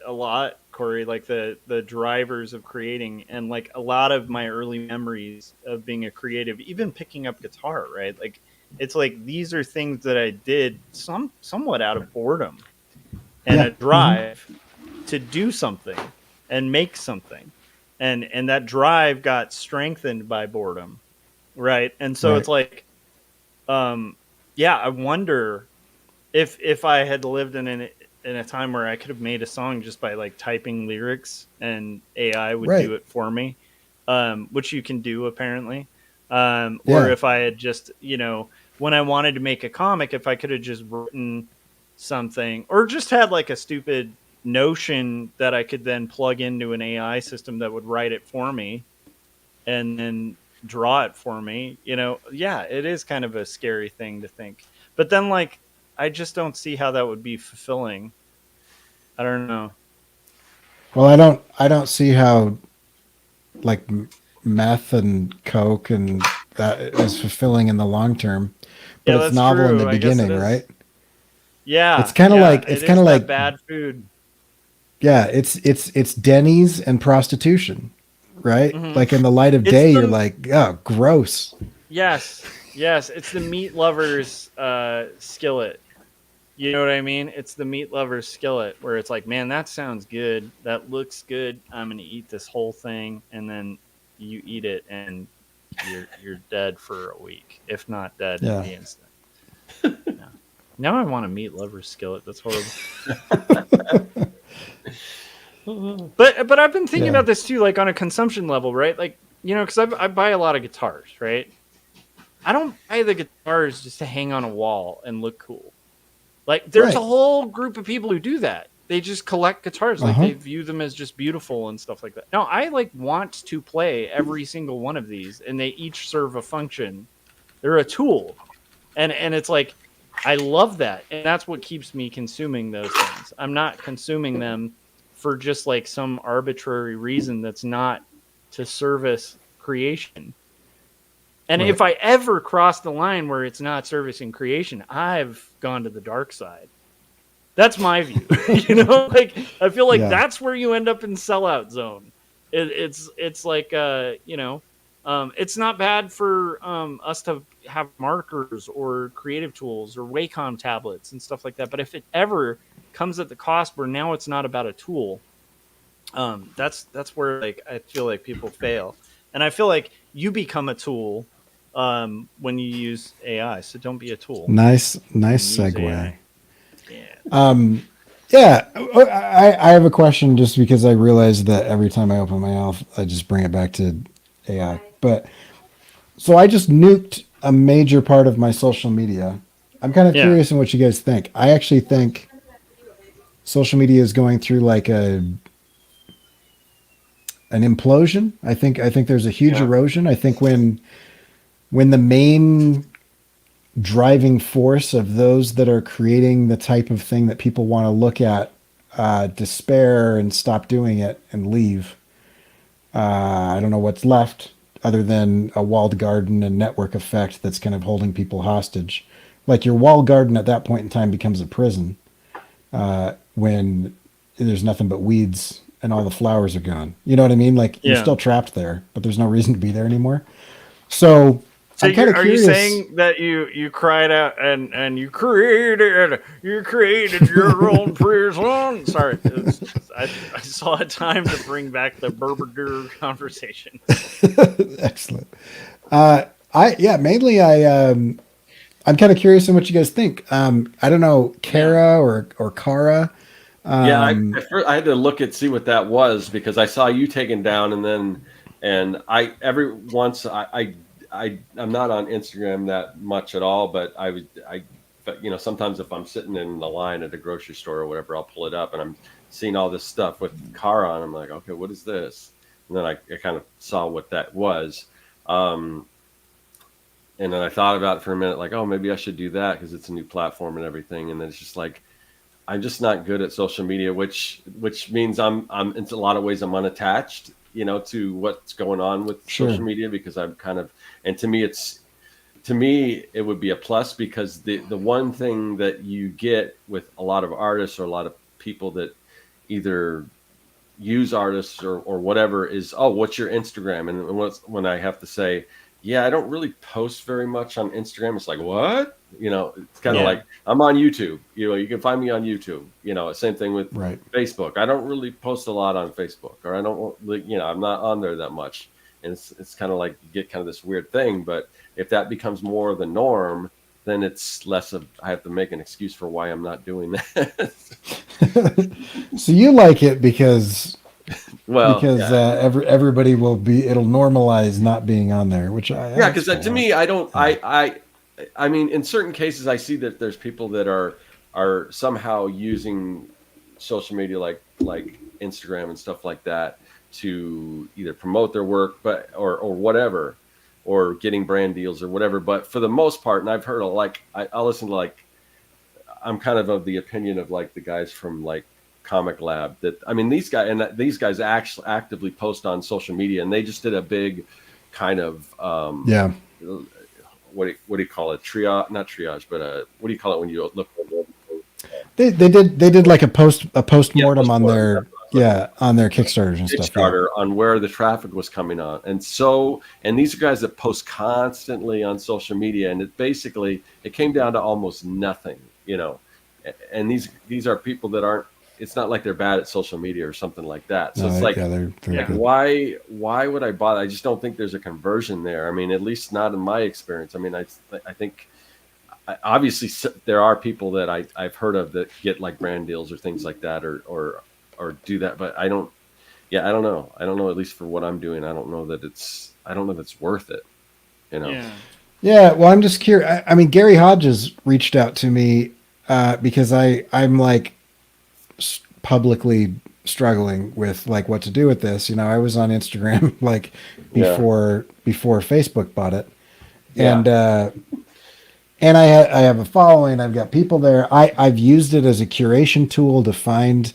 lot, Corey, like the drivers of creating, and like a lot of my early memories of being a creative, even picking up guitar, right? Like it's like these are things that I did somewhat out of boredom and a drive to do something and make something, and that drive got strengthened by boredom, right? And so it's like, I wonder if I had lived in a time where I could have made a song just by like typing lyrics and AI would do it for me, which you can do apparently. Or if I had just, when I wanted to make a comic, if I could have just written something or just had like a stupid notion that I could then plug into an AI system that would write it for me and then draw it for me, it is kind of a scary thing to think. But then like, I just don't see how that would be fulfilling. I don't know. Well, I don't see how like meth and coke and that is fulfilling in the long term, but it's novel in the beginning, right? Yeah. It's kind of like bad food. Yeah. It's Denny's and prostitution, right? Mm-hmm. Like in the light of day, you're like, oh, gross. Yes. It's the meat lovers skillet. You know what I mean? It's the meat lovers skillet where it's like, man, that sounds good. That looks good. I'm going to eat this whole thing. And then you eat it and you're dead for a week, if not dead in the instant. No. Now I want a meat lovers skillet. That's horrible. But I've been thinking about this too, like on a consumption level, right? Like, because I buy a lot of guitars, right? I don't buy the guitars just to hang on a wall and look cool. Like there's a whole group of people who do that. They just collect guitars. Like they view them as just beautiful and stuff like that. No, I like want to play every single one of these and they each serve a function. They're a tool. And it's like, I love that. And that's what keeps me consuming those things. I'm not consuming them for just like some arbitrary reason that's not to service creation. And Right. if I ever cross the line where it's not servicing creation, I've gone to the dark side. That's my view. Like I feel like Yeah. that's where you end up in sellout zone. It's like it's not bad for us to have markers or creative tools or Wacom tablets and stuff like that. But if it ever comes at the cost where now it's not about a tool, that's where like I feel like people fail. And I feel like you become a tool when you use AI. So don't be a tool. Nice Use segue. AI. Yeah. Yeah, I have a question just because I realize that every time I open my mouth, I just bring it back to AI. But so I just nuked a major part of my social media. I'm kind of Yeah. curious in what you guys think. I actually think social media is going through like an implosion. I think there's a huge erosion. I think when the main driving force of those that are creating the type of thing that people want to look at despair and stop doing it and leave. I don't know what's left other than a walled garden and network effect that's kind of holding people hostage. Like your walled garden at that point in time becomes a prison when there's nothing but weeds and all the flowers are gone. You know what I mean? Like you're still trapped there, but there's no reason to be there anymore. So I'm kind of are curious. you saying that you cried out and you created your own prison? Sorry, I saw a time to bring back the Berber conversation. Excellent. Mainly I'm kind of curious in what you guys think. I don't know, Kara or Kara. I had to see what that was because I saw you taken down, and I'm not on Instagram that much at all, but but sometimes if I'm sitting in the line at a grocery store or whatever, I'll pull it up and I'm seeing all this stuff with Kara on. I'm like, okay, what is this? And then I kind of saw what that was. And then I thought about it for a minute, like, oh, maybe I should do that because it's a new platform and everything. And then it's just like, I'm just not good at social media, which means I'm in a lot of ways I'm unattached, to what's going on with social media because I'm kind of, and to me it would be a plus because the one thing that you get with a lot of artists or a lot of people that either use artists or whatever is, oh, what's your Instagram? And when I have to say, yeah, I don't really post very much on Instagram. It's like, what? It's kind of like I'm on YouTube. You can find me on YouTube. Same thing with Facebook. I don't really post a lot on Facebook, or I don't, I'm not on there that much. And it's kind of like you get kind of this weird thing. But if that becomes more the norm, then it's less of I have to make an excuse for why I'm not doing that. So you like it because everybody will be. It'll normalize not being on there, which because to me, I don't. I mean, in certain cases, I see that there's people that are somehow using social media like Instagram and stuff like that to either promote their work, or whatever, or getting brand deals or whatever. But for the most part, and I've heard I'll listen to I'm kind of the opinion of the guys from Comic Lab that these guys actually actively post on social media, and they just did a big kind of what do you call it? Triage, not triage, but what do you call it when you look? They did like a post-mortem on their on their Kickstarters and stuff. On where the traffic was coming on, and these are guys that post constantly on social media, and it came down to almost nothing, and these are people that aren't. It's not like they're bad at social media or something like that. So it's why would I bother? I just don't think there's a conversion there. At least not in my experience. I think obviously there are people that I've heard of that get brand deals or things like that or do that, but I don't know. I don't know, at least for what I'm doing. I don't know that it's worth it, Yeah. Well, I'm just curious. Gary Hodges reached out to me because I'm publicly struggling with what to do with this. I was on Instagram before Facebook bought it, and I have a following. I've got people there. I've used it as a curation tool to find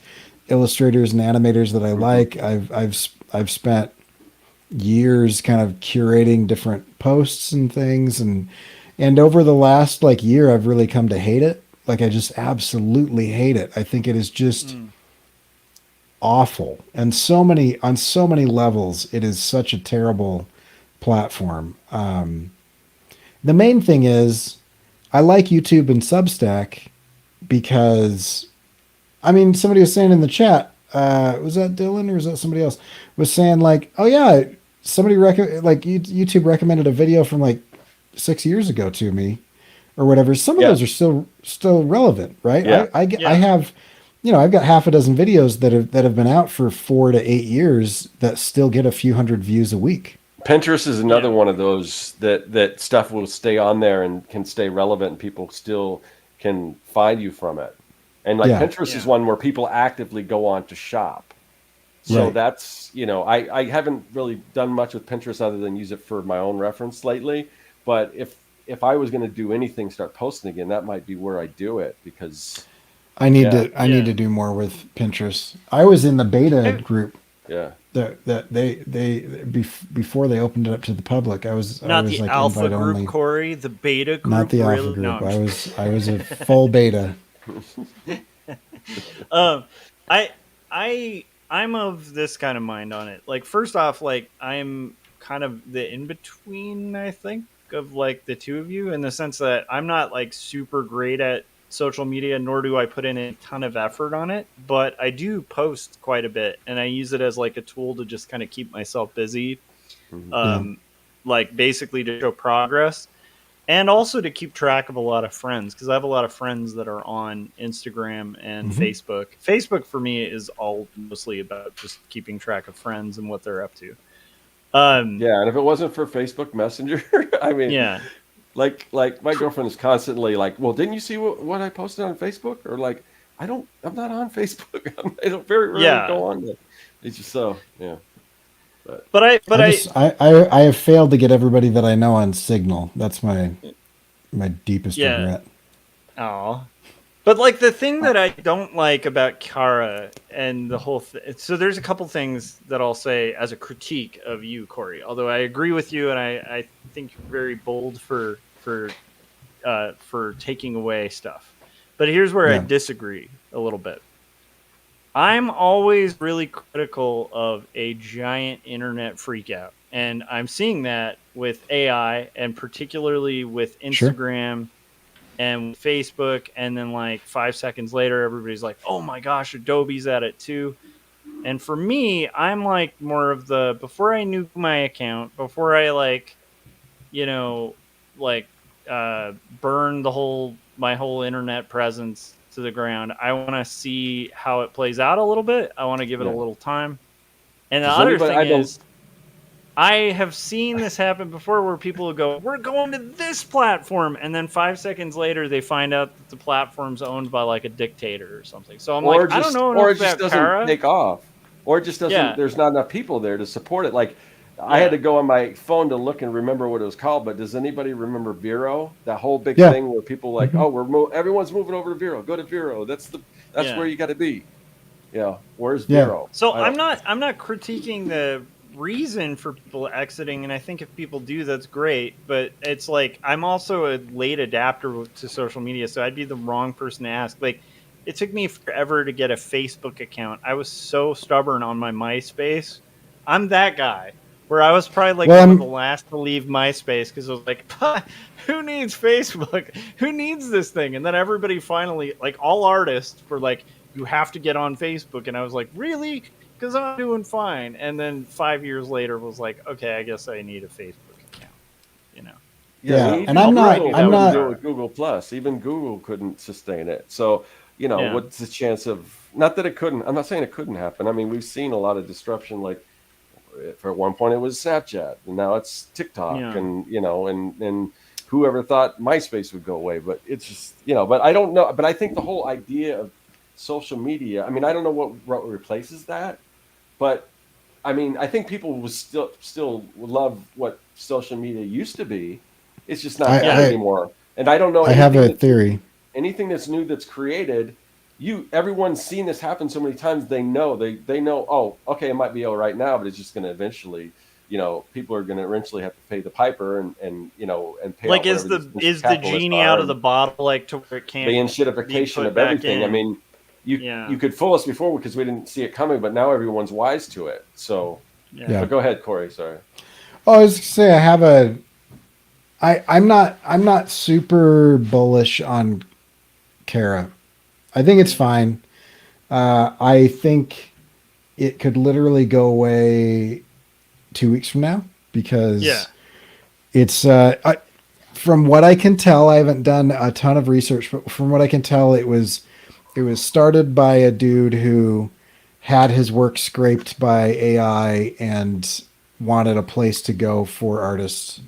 illustrators and animators that I like. I've spent years kind of curating different posts and things, and over the last like year I've really come to hate it. Like I just absolutely hate it. I think it is just awful. And on so many levels it is such a terrible platform. The main thing is I like YouTube and Substack because I mean somebody was saying in the chat, was that Dylan or was that somebody else, was saying like, oh yeah, somebody YouTube recommended a video from like 6 years ago to me or whatever. Some of those are still relevant, right? Yeah. I have, I've got half a dozen videos that have been out for 4 to 8 years that still get a few hundred views a week. Pinterest is another one of those that stuff will stay on there and can stay relevant, and people still can find you from it. And like Pinterest is one where people actively go on to shop. So that's, I haven't really done much with Pinterest other than use it for my own reference lately. But if I was going to do anything, start posting again, that might be where I do it, because I need to do more with Pinterest. I was in the beta group. Yeah. That before they opened it up to the public, I was not the like alpha group, only. Corey, the beta group. Not the alpha group. No. I was a full beta. I'm of this kind of mind on it. Like, first off, like I'm kind of the in between, I think, of like the two of you, in the sense that I'm not like super great at social media, nor do I put in a ton of effort on it, but I do post quite a bit, and I use it as like a tool to just kind of keep myself busy, like basically to show progress, and also to keep track of a lot of friends, because I have a lot of friends that are on Instagram and Facebook. Facebook for me is all mostly about just keeping track of friends and what they're up to. And if it wasn't for Facebook Messenger, I mean, like my girlfriend is constantly like, well, didn't you see what I posted on Facebook? Or like, I'm not on Facebook. I don't very rarely go on there. It's just But I have failed to get everybody that I know on Signal. That's my deepest regret. Oh, but like the thing that I don't like about Kara and the whole so there's a couple things that I'll say as a critique of you, Corey. Although I agree with you, and I think you're very bold for taking away stuff. But here's where I disagree a little bit. I'm always really critical of a giant internet freakout. And I'm seeing that with AI, and particularly with Instagram and Facebook. And then like 5 seconds later, everybody's like, oh my gosh, Adobe's at it too. And for me, I'm like more of the, before I nuke my account, before I burn my whole internet presence to the ground, I want to see how it plays out a little bit. I want to give it a little time. And the other thing is, I have seen this happen before, where people will go, we're going to this platform, and then 5 seconds later they find out that the platform's owned by like a dictator or something. So I'm like, I don't know enough or it just about doesn't Kara. take off, or it just doesn't. There's not enough people there to support it. Like I had to go on my phone to look and remember what it was called. But does anybody remember Vero? That whole big thing where people like, oh, everyone's moving over to Vero. Go to Vero. That's where you got to be. Yeah, where's Vero? So I'm not critiquing the reason for people exiting, and I think if people do, that's great. But it's like, I'm also a late adapter to social media, so I'd be the wrong person to ask. Like, it took me forever to get a Facebook account. I was so stubborn on my MySpace. I'm that guy, where I was probably like one of the last to leave MySpace, because I was like, who needs Facebook? Who needs this thing? And then everybody finally, like all artists, were like, you have to get on Facebook. And I was like, really? Because I'm doing fine. And then 5 years later was like, okay, I guess I need a Facebook account. And I'm not with Google Plus. Even Google couldn't sustain it. So what's the chance of, not that it couldn't, I'm not saying it couldn't happen. I mean, we've seen a lot of disruption. Like for at one point it was Snapchat, and now it's TikTok, and and whoever thought MySpace would go away. But it's just but I don't know. But I think the whole idea of social media, I mean, I don't know what replaces that, but I mean, I think people will still love what social media used to be. It's just not anymore. And I don't know. I have a theory. Anything that's new that's created, everyone's seen this happen so many times. They know, they know, oh, okay, it might be all right now, but it's just going to eventually, people are going to eventually have to pay the piper and and pay Like, out is whatever these the capitalists genie are, out of and the bottle, like, to where it the can't be enshittification put of back everything. I in? mean, you could fool us before because we didn't see it coming, but now everyone's wise to it. So, Yeah. but go ahead, Corey. Sorry. Oh, I was gonna say I'm not super bullish on Kara. I think it's fine. I think it could literally go away 2 weeks from now because it's from what I can tell, I haven't done a ton of research, but from what I can tell, it was started by a dude who had his work scraped by AI and wanted a place to go for artists.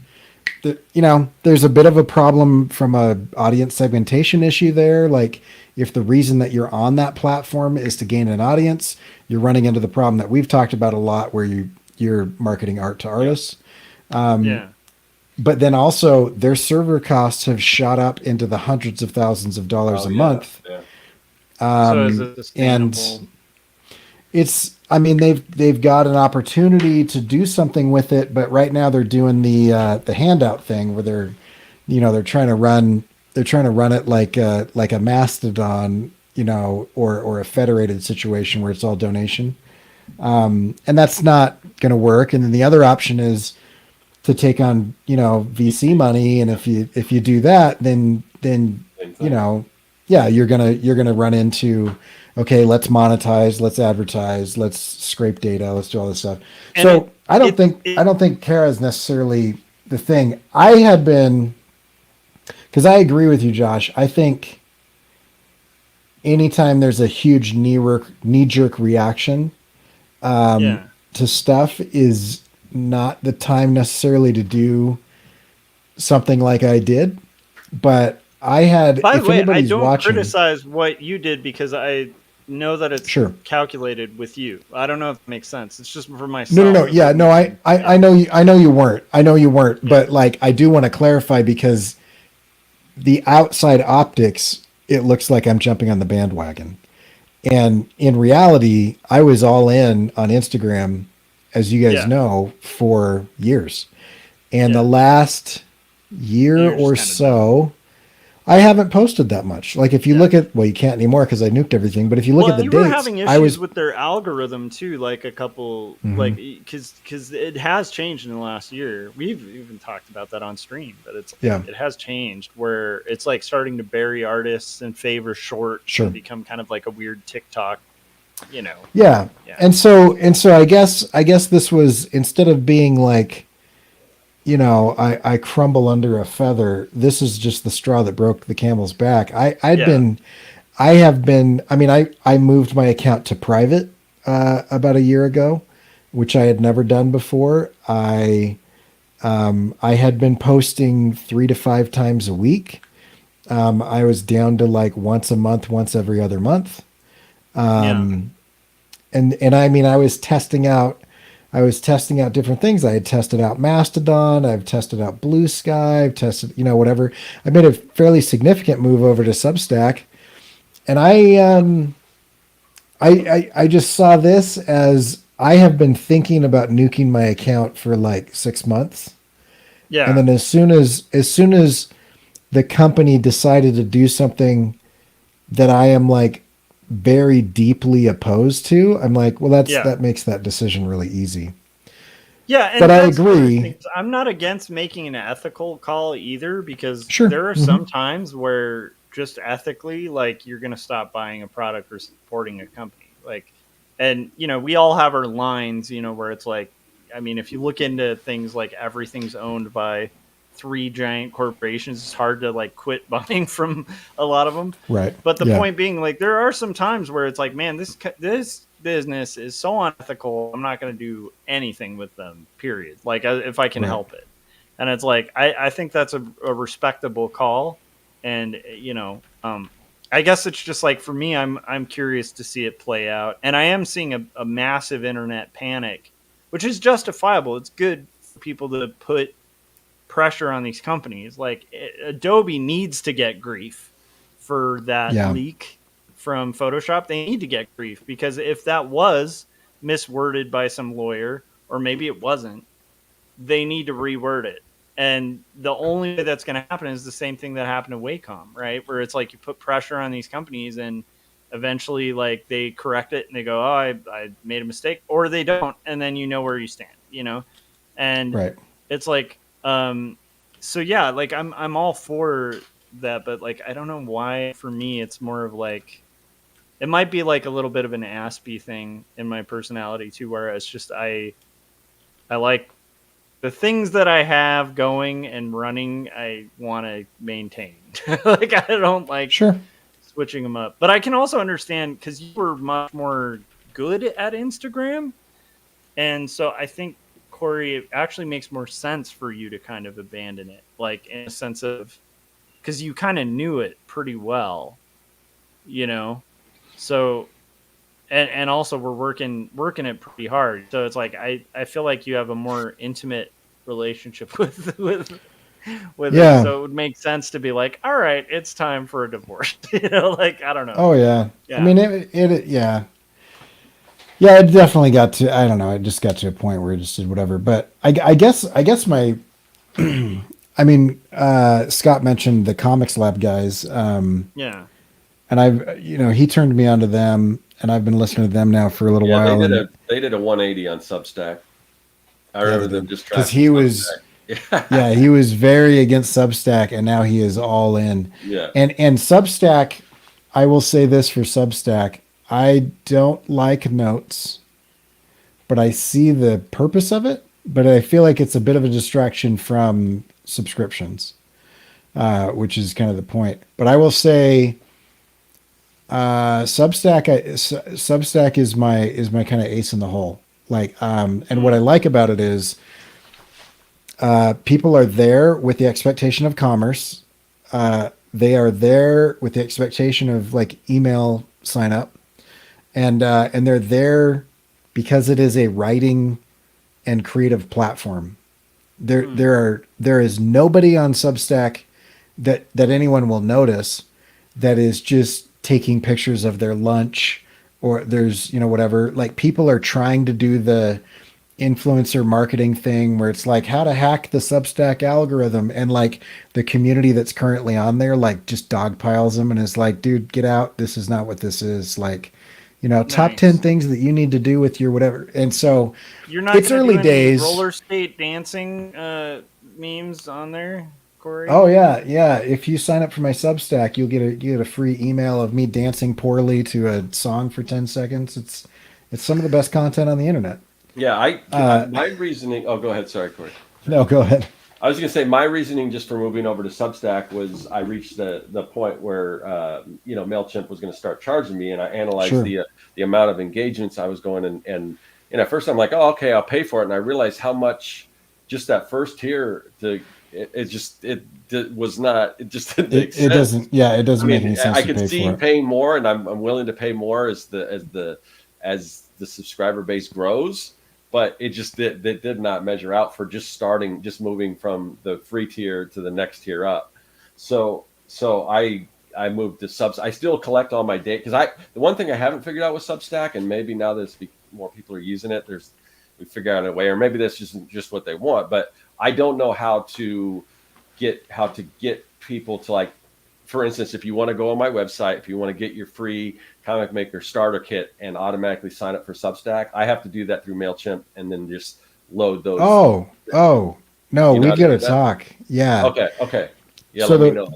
There's a bit of a problem from a audience segmentation issue there. Like, if the reason that you're on that platform is to gain an audience, you're running into the problem that we've talked about a lot, where you're marketing art to artists. But then also their server costs have shot up into the hundreds of thousands of dollars a month. Yeah. So is it sustainable? And I mean, they've got an opportunity to do something with it, but right now they're doing the handout thing where they're trying to run it like a Mastodon, or a federated situation where it's all donation. And that's not going to work. And then the other option is to take on, VC money. And if you do that, then you're gonna run into, okay, let's monetize, let's advertise, let's scrape data, let's do all this stuff. And so I don't think Kara is necessarily the thing. I had been, because I agree with you, Josh. I think anytime there's a huge knee-jerk reaction to stuff is not the time necessarily to do something like I did. But I had, by the way, I don't watching, criticize what you did because I know that it's calculated with you. I don't know if it makes sense. It's just for myself. No. Yeah, no, I know you weren't. But like, I do want to clarify, because the outside optics, it looks like I'm jumping on the bandwagon. And in reality, I was all in on Instagram, as you guys know, for years. And the last year or so, I haven't posted that much. Like, if you look at, well, you can't anymore because I nuked everything. But if you look at the dates, you were having issues with their algorithm too, like a couple, like, because it has changed in the last year. We've even talked about that on stream, but it has changed where it's like starting to bury artists and favor shorts and become kind of like a weird TikTok, And so I guess this was, instead of being like, I crumble under a feather, this is just the straw that broke the camel's back. I moved my account to private about a year ago, which I had never done before. I had been posting 3 to 5 times a week. I was down to like once a month, once every other month. And I mean, I was testing out different things. I had tested out Mastodon. I've tested out Blue Sky. I've tested, whatever. I made a fairly significant move over to Substack, and I just saw this as, I have been thinking about nuking my account for like 6 months. Yeah. And then as soon as the company decided to do something that I am like very deeply opposed to, I'm like, well, that makes that decision really easy. Yeah, but I agree. I'm not against making an ethical call either, because there are some times where just ethically, like, you're going to stop buying a product or supporting a company. Like, and, we all have our lines, where it's like, I mean, if you look into things like everything's owned by 3 giant corporations, it's hard to like quit buying from a lot of them. Right. But the point being, like, there are some times where it's like, man, this business is so unethical, I'm not going to do anything with them, period. Like, if I can help it. And it's like, I think that's a respectable call. And, I guess it's just like, for me, I'm curious to see it play out. And I am seeing a massive internet panic, which is justifiable. It's good for people to put pressure on these companies. Like, Adobe needs to get grief for that leak from Photoshop, they need to get grief, because if that was misworded by some lawyer, or maybe it wasn't, they need to reword it. And the only way that's going to happen is the same thing that happened to Wacom, right? Where it's like you put pressure on these companies, and eventually like they correct it and they go, oh, I made a mistake, or they don't. And then you know where you stand, you know? And Right. it's like, so yeah, like I'm all for that, but like, I don't know why for me, it's more of like, it might be like a little bit of an Aspie thing in my personality too, where it's just, I like the things that I have going and running, I want to maintain. Like, I don't like Sure. switching them up. But I can also understand, because you were much more good at Instagram. And so I think, Cory, it actually makes more sense for you to kind of abandon it. Like, in a sense of, because you kind of knew it pretty well, you know? So, and also we're working it pretty hard. So it's like, I feel like you have a more intimate relationship with Yeah. it. So it would make sense to be like, all right, it's time for a divorce. You know, like, I don't know. Oh yeah. Yeah. I mean, it yeah. Yeah, it definitely got to, I don't know, it just got to a point where it just did whatever. But I guess my, I mean, Scott mentioned the Comics Lab guys. Yeah. And he turned me onto them, and I've been listening to them now for a little while. They did a 180 on Substack. I remember them just because he was, yeah, he was very against Substack, and now he is all in. Yeah. And Substack, I will say this for Substack, I don't like notes, but I see the purpose of it. But I feel like it's a bit of a distraction from subscriptions, which is kind of the point. But I will say, Substack is my kind of ace in the hole. Like, and what I like about it is, people are there with the expectation of commerce. They are there with the expectation of like email sign up, and they're there because it is a writing and creative platform. There is nobody on Substack that anyone will notice that is just taking pictures of their lunch, or there's, whatever. Like, people are trying to do the influencer marketing thing where it's like how to hack the Substack algorithm, and like the community that's currently on there like just dogpiles them and is like, dude, get out, this is not what this is. Like, top 10 things that you need to do with your whatever. And so you're not, it's early days. Roller skate dancing memes on there, Cory? Oh yeah. If you sign up for my Substack, you'll get a free email of me dancing poorly to a song for 10 seconds. It's some of the best content on the internet. Yeah, my reasoning. Oh, go ahead. Sorry, Cory. No, go ahead. I was going to say my reasoning just for moving over to Substack was I reached the point where MailChimp was going to start charging me, and I analyzed the amount of engagements I was going, and at first I'm like, oh, okay, I'll pay for it, and I realized how much just that first tier it just didn't make sense. It doesn't. Yeah, it doesn't make any sense. I can see paying more, and I'm willing to pay more as the subscriber base grows. But it just did not measure out for just moving from the free tier to the next tier up. So I moved to Substack. I still collect all my data, because the one thing I haven't figured out with Substack, and maybe now that more people are using it, we figure out a way, or maybe this isn't just what they want, but I don't know how to get people to, like, for instance, if you want to go on my website, if you want to get your free Comic Maker starter kit and automatically sign up for Substack, I have to do that through MailChimp and then just load those. Oh, no, we get a talk. Yeah. Okay. Yeah, so let me know.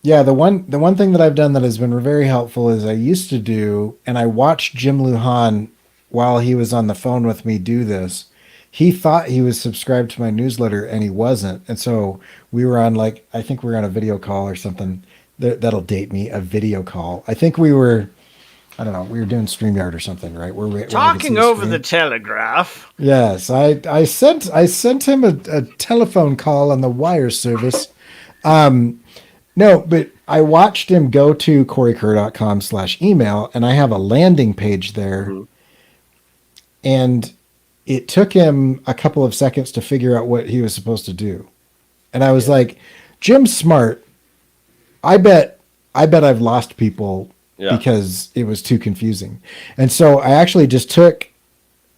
Yeah, the one thing that I've done that has been very helpful is I used to do, and I watched Jim Lujan while he was on the phone with me do this. He thought he was subscribed to my newsletter and he wasn't. And so we were on, like, I think we were on a video call or something. That'll date me, a video call. I think we were doing StreamYard or something, right? We're talking over the telegraph. Yes, I sent him a telephone call on the wire service. No, but I watched him go to CoryKerr.com/email, and I have a landing page there. Mm-hmm. And it took him a couple of seconds to figure out what he was supposed to do. And I was like, Jim's smart. I bet I've lost people because it was too confusing. And so I actually just took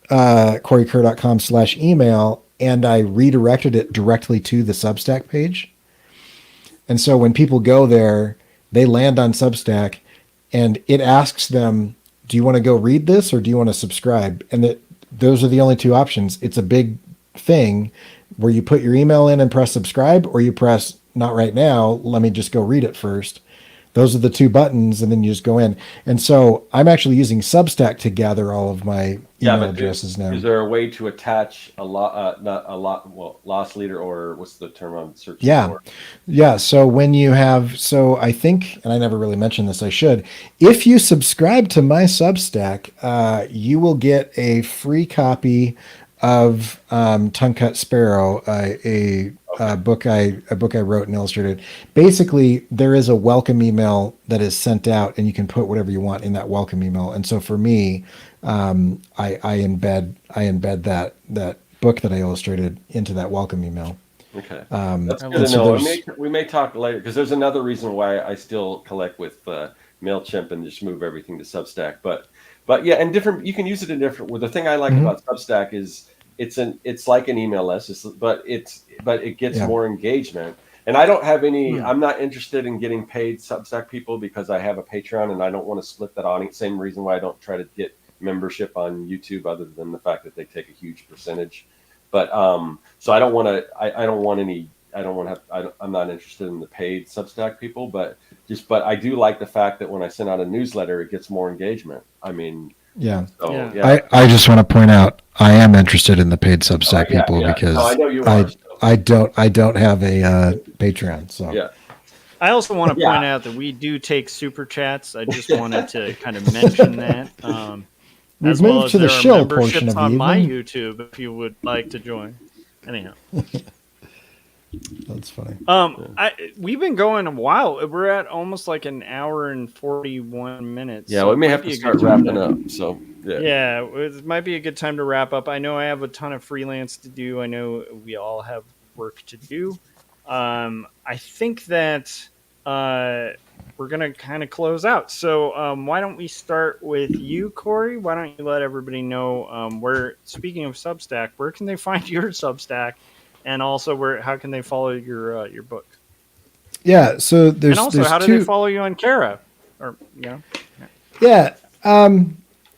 CoryKerr.com/email and I redirected it directly to the Substack page. And so when people go there, they land on Substack and it asks them, do you want to go read this or do you want to subscribe? And those are the only two options. It's a big thing where you put your email in and press subscribe, or you press not right now, let me just go read it first. Those are the two buttons, and then you just go in. And so I'm actually using Substack to gather all of my email addresses now. Is there a way to attach loss leader, or what's the term I'm searching for? Yeah. So when you have, I think, and I never really mentioned this, I should, if you subscribe to my Substack, you will get a free copy of Tongue Cut Sparrow, a book I wrote and illustrated. Basically, there is a welcome email that is sent out, and you can put whatever you want in that welcome email. And so for me, I embed that book that I illustrated into that welcome email. Okay, that's good to know. We may talk later, because there's another reason why I still collect with MailChimp and just move everything to Substack. But yeah, and you can use it in different. Well, the thing I like about Substack is it's like an email list, but it gets more engagement. And I don't have any. I'm not interested in getting paid Substack people because I have a Patreon and I don't want to split that audience. Same reason why I don't try to get membership on YouTube, other than the fact that they take a huge percentage. But so I don't want to. I don't want any. I don't want to have. I'm not interested in the paid Substack people, but I do like the fact that when I send out a newsletter, it gets more engagement. I mean. Yeah. So, I just want to point out I am interested in the paid Substack people because I know you are. I don't have a Patreon. So I also want to point out that we do take super chats. I just wanted to kind of mention that. As well as to the there are shill portion memberships of on the my evening. YouTube if you would like to join. Anyhow. That's funny. We've been going a while. We're at almost like an hour and 41 minutes. Yeah, so we may have to start wrapping up. So yeah, it might be a good time to wrap up. I know I have a ton of freelance to do. I know we all have work to do. I think that we're gonna kind of close out. So why don't we start with you, Cory? Why don't you let everybody know where? Speaking of Substack, where can they find your Substack? And also, how can they follow your book? Yeah, so there's and also there's how do two... they follow you on Kerr? Or Yeah,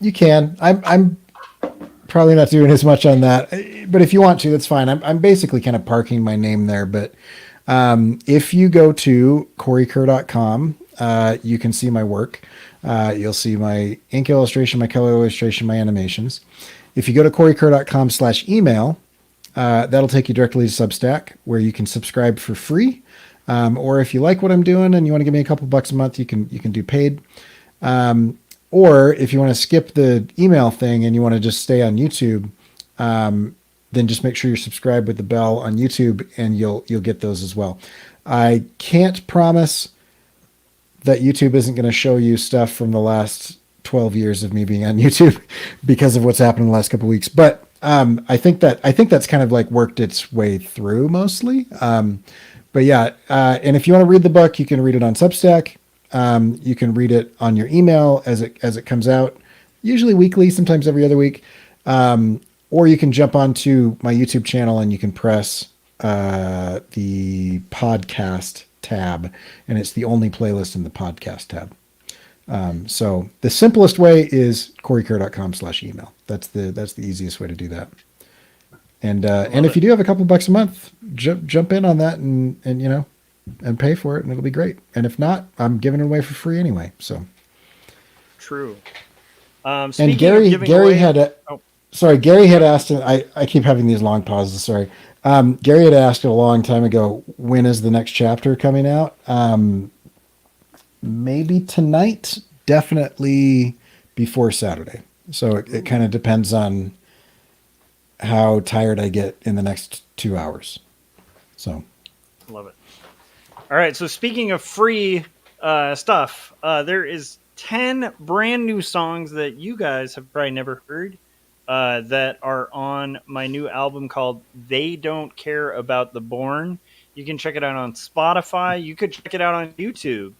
you can. I'm probably not doing as much on that, but if you want to, that's fine. I'm basically kind of parking my name there. But if you go to CoryKerr.com, you can see my work. You'll see my ink illustration, my color illustration, my animations. If you go to CoryKerr.com/email. That'll take you directly to Substack, where you can subscribe for free. Or if you like what I'm doing and you want to give me a couple bucks a month, you can do paid. Or if you want to skip the email thing and you want to just stay on YouTube, then just make sure you're subscribed with the bell on YouTube and you'll get those as well. I can't promise that YouTube isn't going to show you stuff from the last 12 years of me being on YouTube because of what's happened in the last couple of weeks. But I think that's kind of like worked its way through mostly. But yeah, and if you want to read the book, you can read it on Substack. You can read it on your email as it comes out, usually weekly, sometimes every other week. Or you can jump onto my YouTube channel and you can press the podcast tab, and it's the only playlist in the podcast tab. So the simplest way is CoryKerr.com/email. That's the easiest way to do that. And if you do have a couple bucks a month, jump in on that and and pay for it, and it'll be great. And if not, I'm giving it away for free anyway. So true. And Gary had asked. I keep having these long pauses. Sorry. Gary had asked a long time ago, when is the next chapter coming out? Maybe tonight, definitely before Saturday. So it kind of depends on how tired I get in the next 2 hours. So, love it. All right. So speaking of free stuff, there is 10 brand new songs that you guys have probably never heard that are on my new album called They Don't Care About the Born. You can check it out on Spotify. You could check it out on YouTube.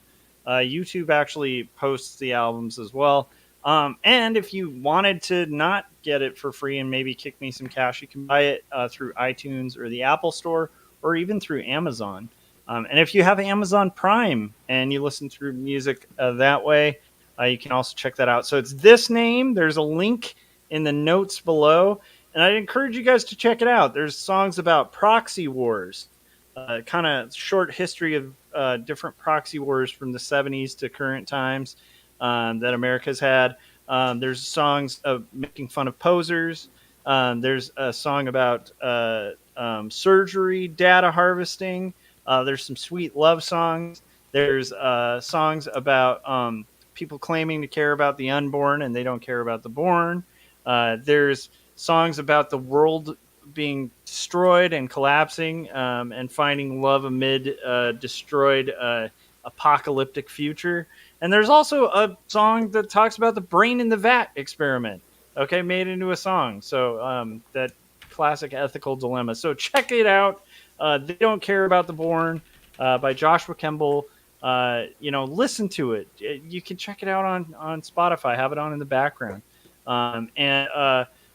YouTube actually posts the albums as well. And if you wanted to not get it for free and maybe kick me some cash, you can buy it through iTunes or the Apple Store or even through Amazon. And if you have Amazon Prime and you listen through music that way, you can also check that out. So it's this name. There's a link in the notes below. And I'd encourage you guys to check it out. There's songs about proxy wars, kind of short history of different proxy wars from the 70s to current times that America's had. There's songs of making fun of posers. There's a song about surgery, data harvesting. There's some sweet love songs. There's songs about people claiming to care about the unborn and they don't care about the born. There's songs about the world being destroyed and collapsing and finding love amid destroyed apocalyptic future. And there's also a song that talks about the brain in the vat experiment, okay, made into a song. So that classic ethical dilemma. So check it out. They Don't Care About the Born by Joshua Kemble. Listen to it. You can check it out on Spotify. Have it on in the background.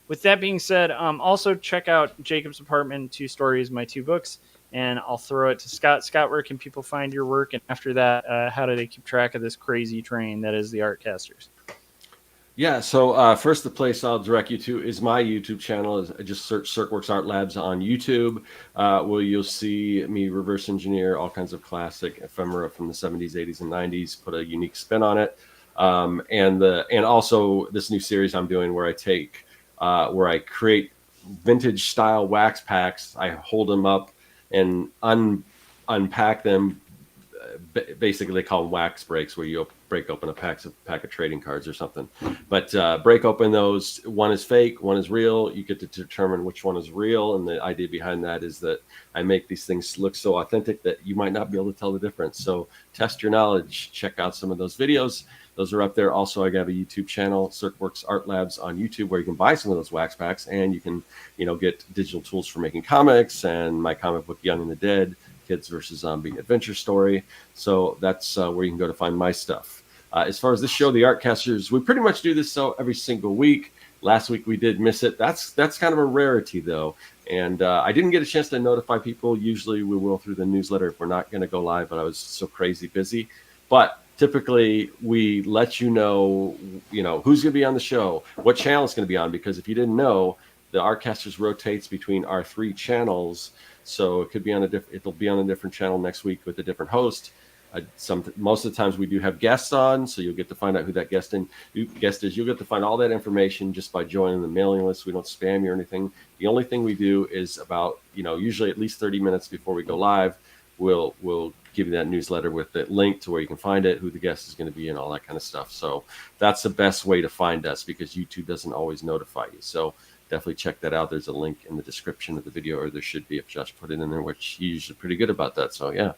With that being said, also check out Jacob's Apartment, 2 Stories, my 2 books, and I'll throw it to Scott. Scott, where can people find your work? And after that, how do they keep track of this crazy train that is the Artcasters? Yeah, so first the place I'll direct you to is my YouTube channel. Just search Circworks Art Labs on YouTube, where you'll see me reverse engineer all kinds of classic ephemera from the 70s, 80s, and 90s, put a unique spin on it. And also this new series I'm doing where I create vintage style wax packs. I hold them up and unpack them. Basically, they call them wax breaks, where you break open a pack of trading cards or something. But break open those. One is fake, one is real. You get to determine which one is real. And the idea behind that is that I make these things look so authentic that you might not be able to tell the difference. So test your knowledge. Check out some of those videos. Those are up there. Also, I have a YouTube channel, Circworks Art Labs on YouTube, where you can buy some of those wax packs and you can, get digital tools for making comics and my comic book, Young and the Dead, Kids versus Zombie Adventure Story. So that's where you can go to find my stuff. As far as this show, the Artcasters, we pretty much do this show every single week. Last week we did miss it. That's kind of a rarity, though. And I didn't get a chance to notify people. Usually we will through the newsletter if we're not going to go live, but I was so crazy busy. But typically we let you know, who's going to be on the show, what channel it's going to be on, because if you didn't know, the Artcasters rotates between our 3 channels. So it could be it'll be on a different channel next week with a different host. Most of the times we do have guests on, so you'll get to find out who that guest is. You'll get to find all that information just by joining the mailing list. We don't spam you or anything. The only thing we do is about, usually at least 30 minutes before we go live, we'll give you that newsletter with the link to where you can find it, who the guest is going to be, and all that kind of stuff. So that's the best way to find us, because YouTube doesn't always notify you. So definitely check that out. There's a link in the description of the video, or there should be if Josh put it in there, which he's usually pretty good about that. So yeah.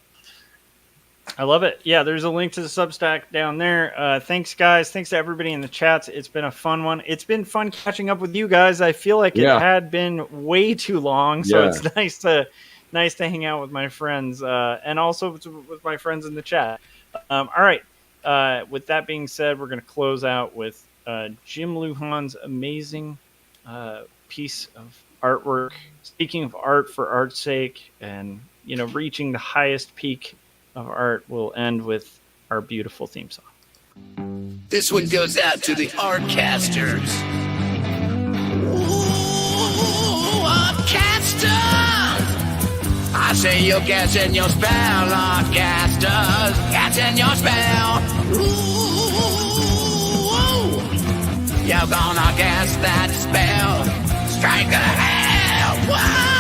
I love it. Yeah, there's a link to the Substack down there. Thanks, guys. Thanks to everybody in the chats. It's been a fun one. It's been fun catching up with you guys. I feel like it had been way too long, so it's nice to hang out with my friends and also with my friends in the chat. All right. With that being said, we're going to close out with Jim Lujan's amazing piece of artwork. Speaking of art for art's sake, and reaching the highest peak of art, will end with our beautiful theme song. This one goes out to the Artcasters. Ooh, Artcasters! I say you're catching your spell, Artcasters. Catching your spell. Ooh, you're gonna cast that spell. Strike a hell. Whoa!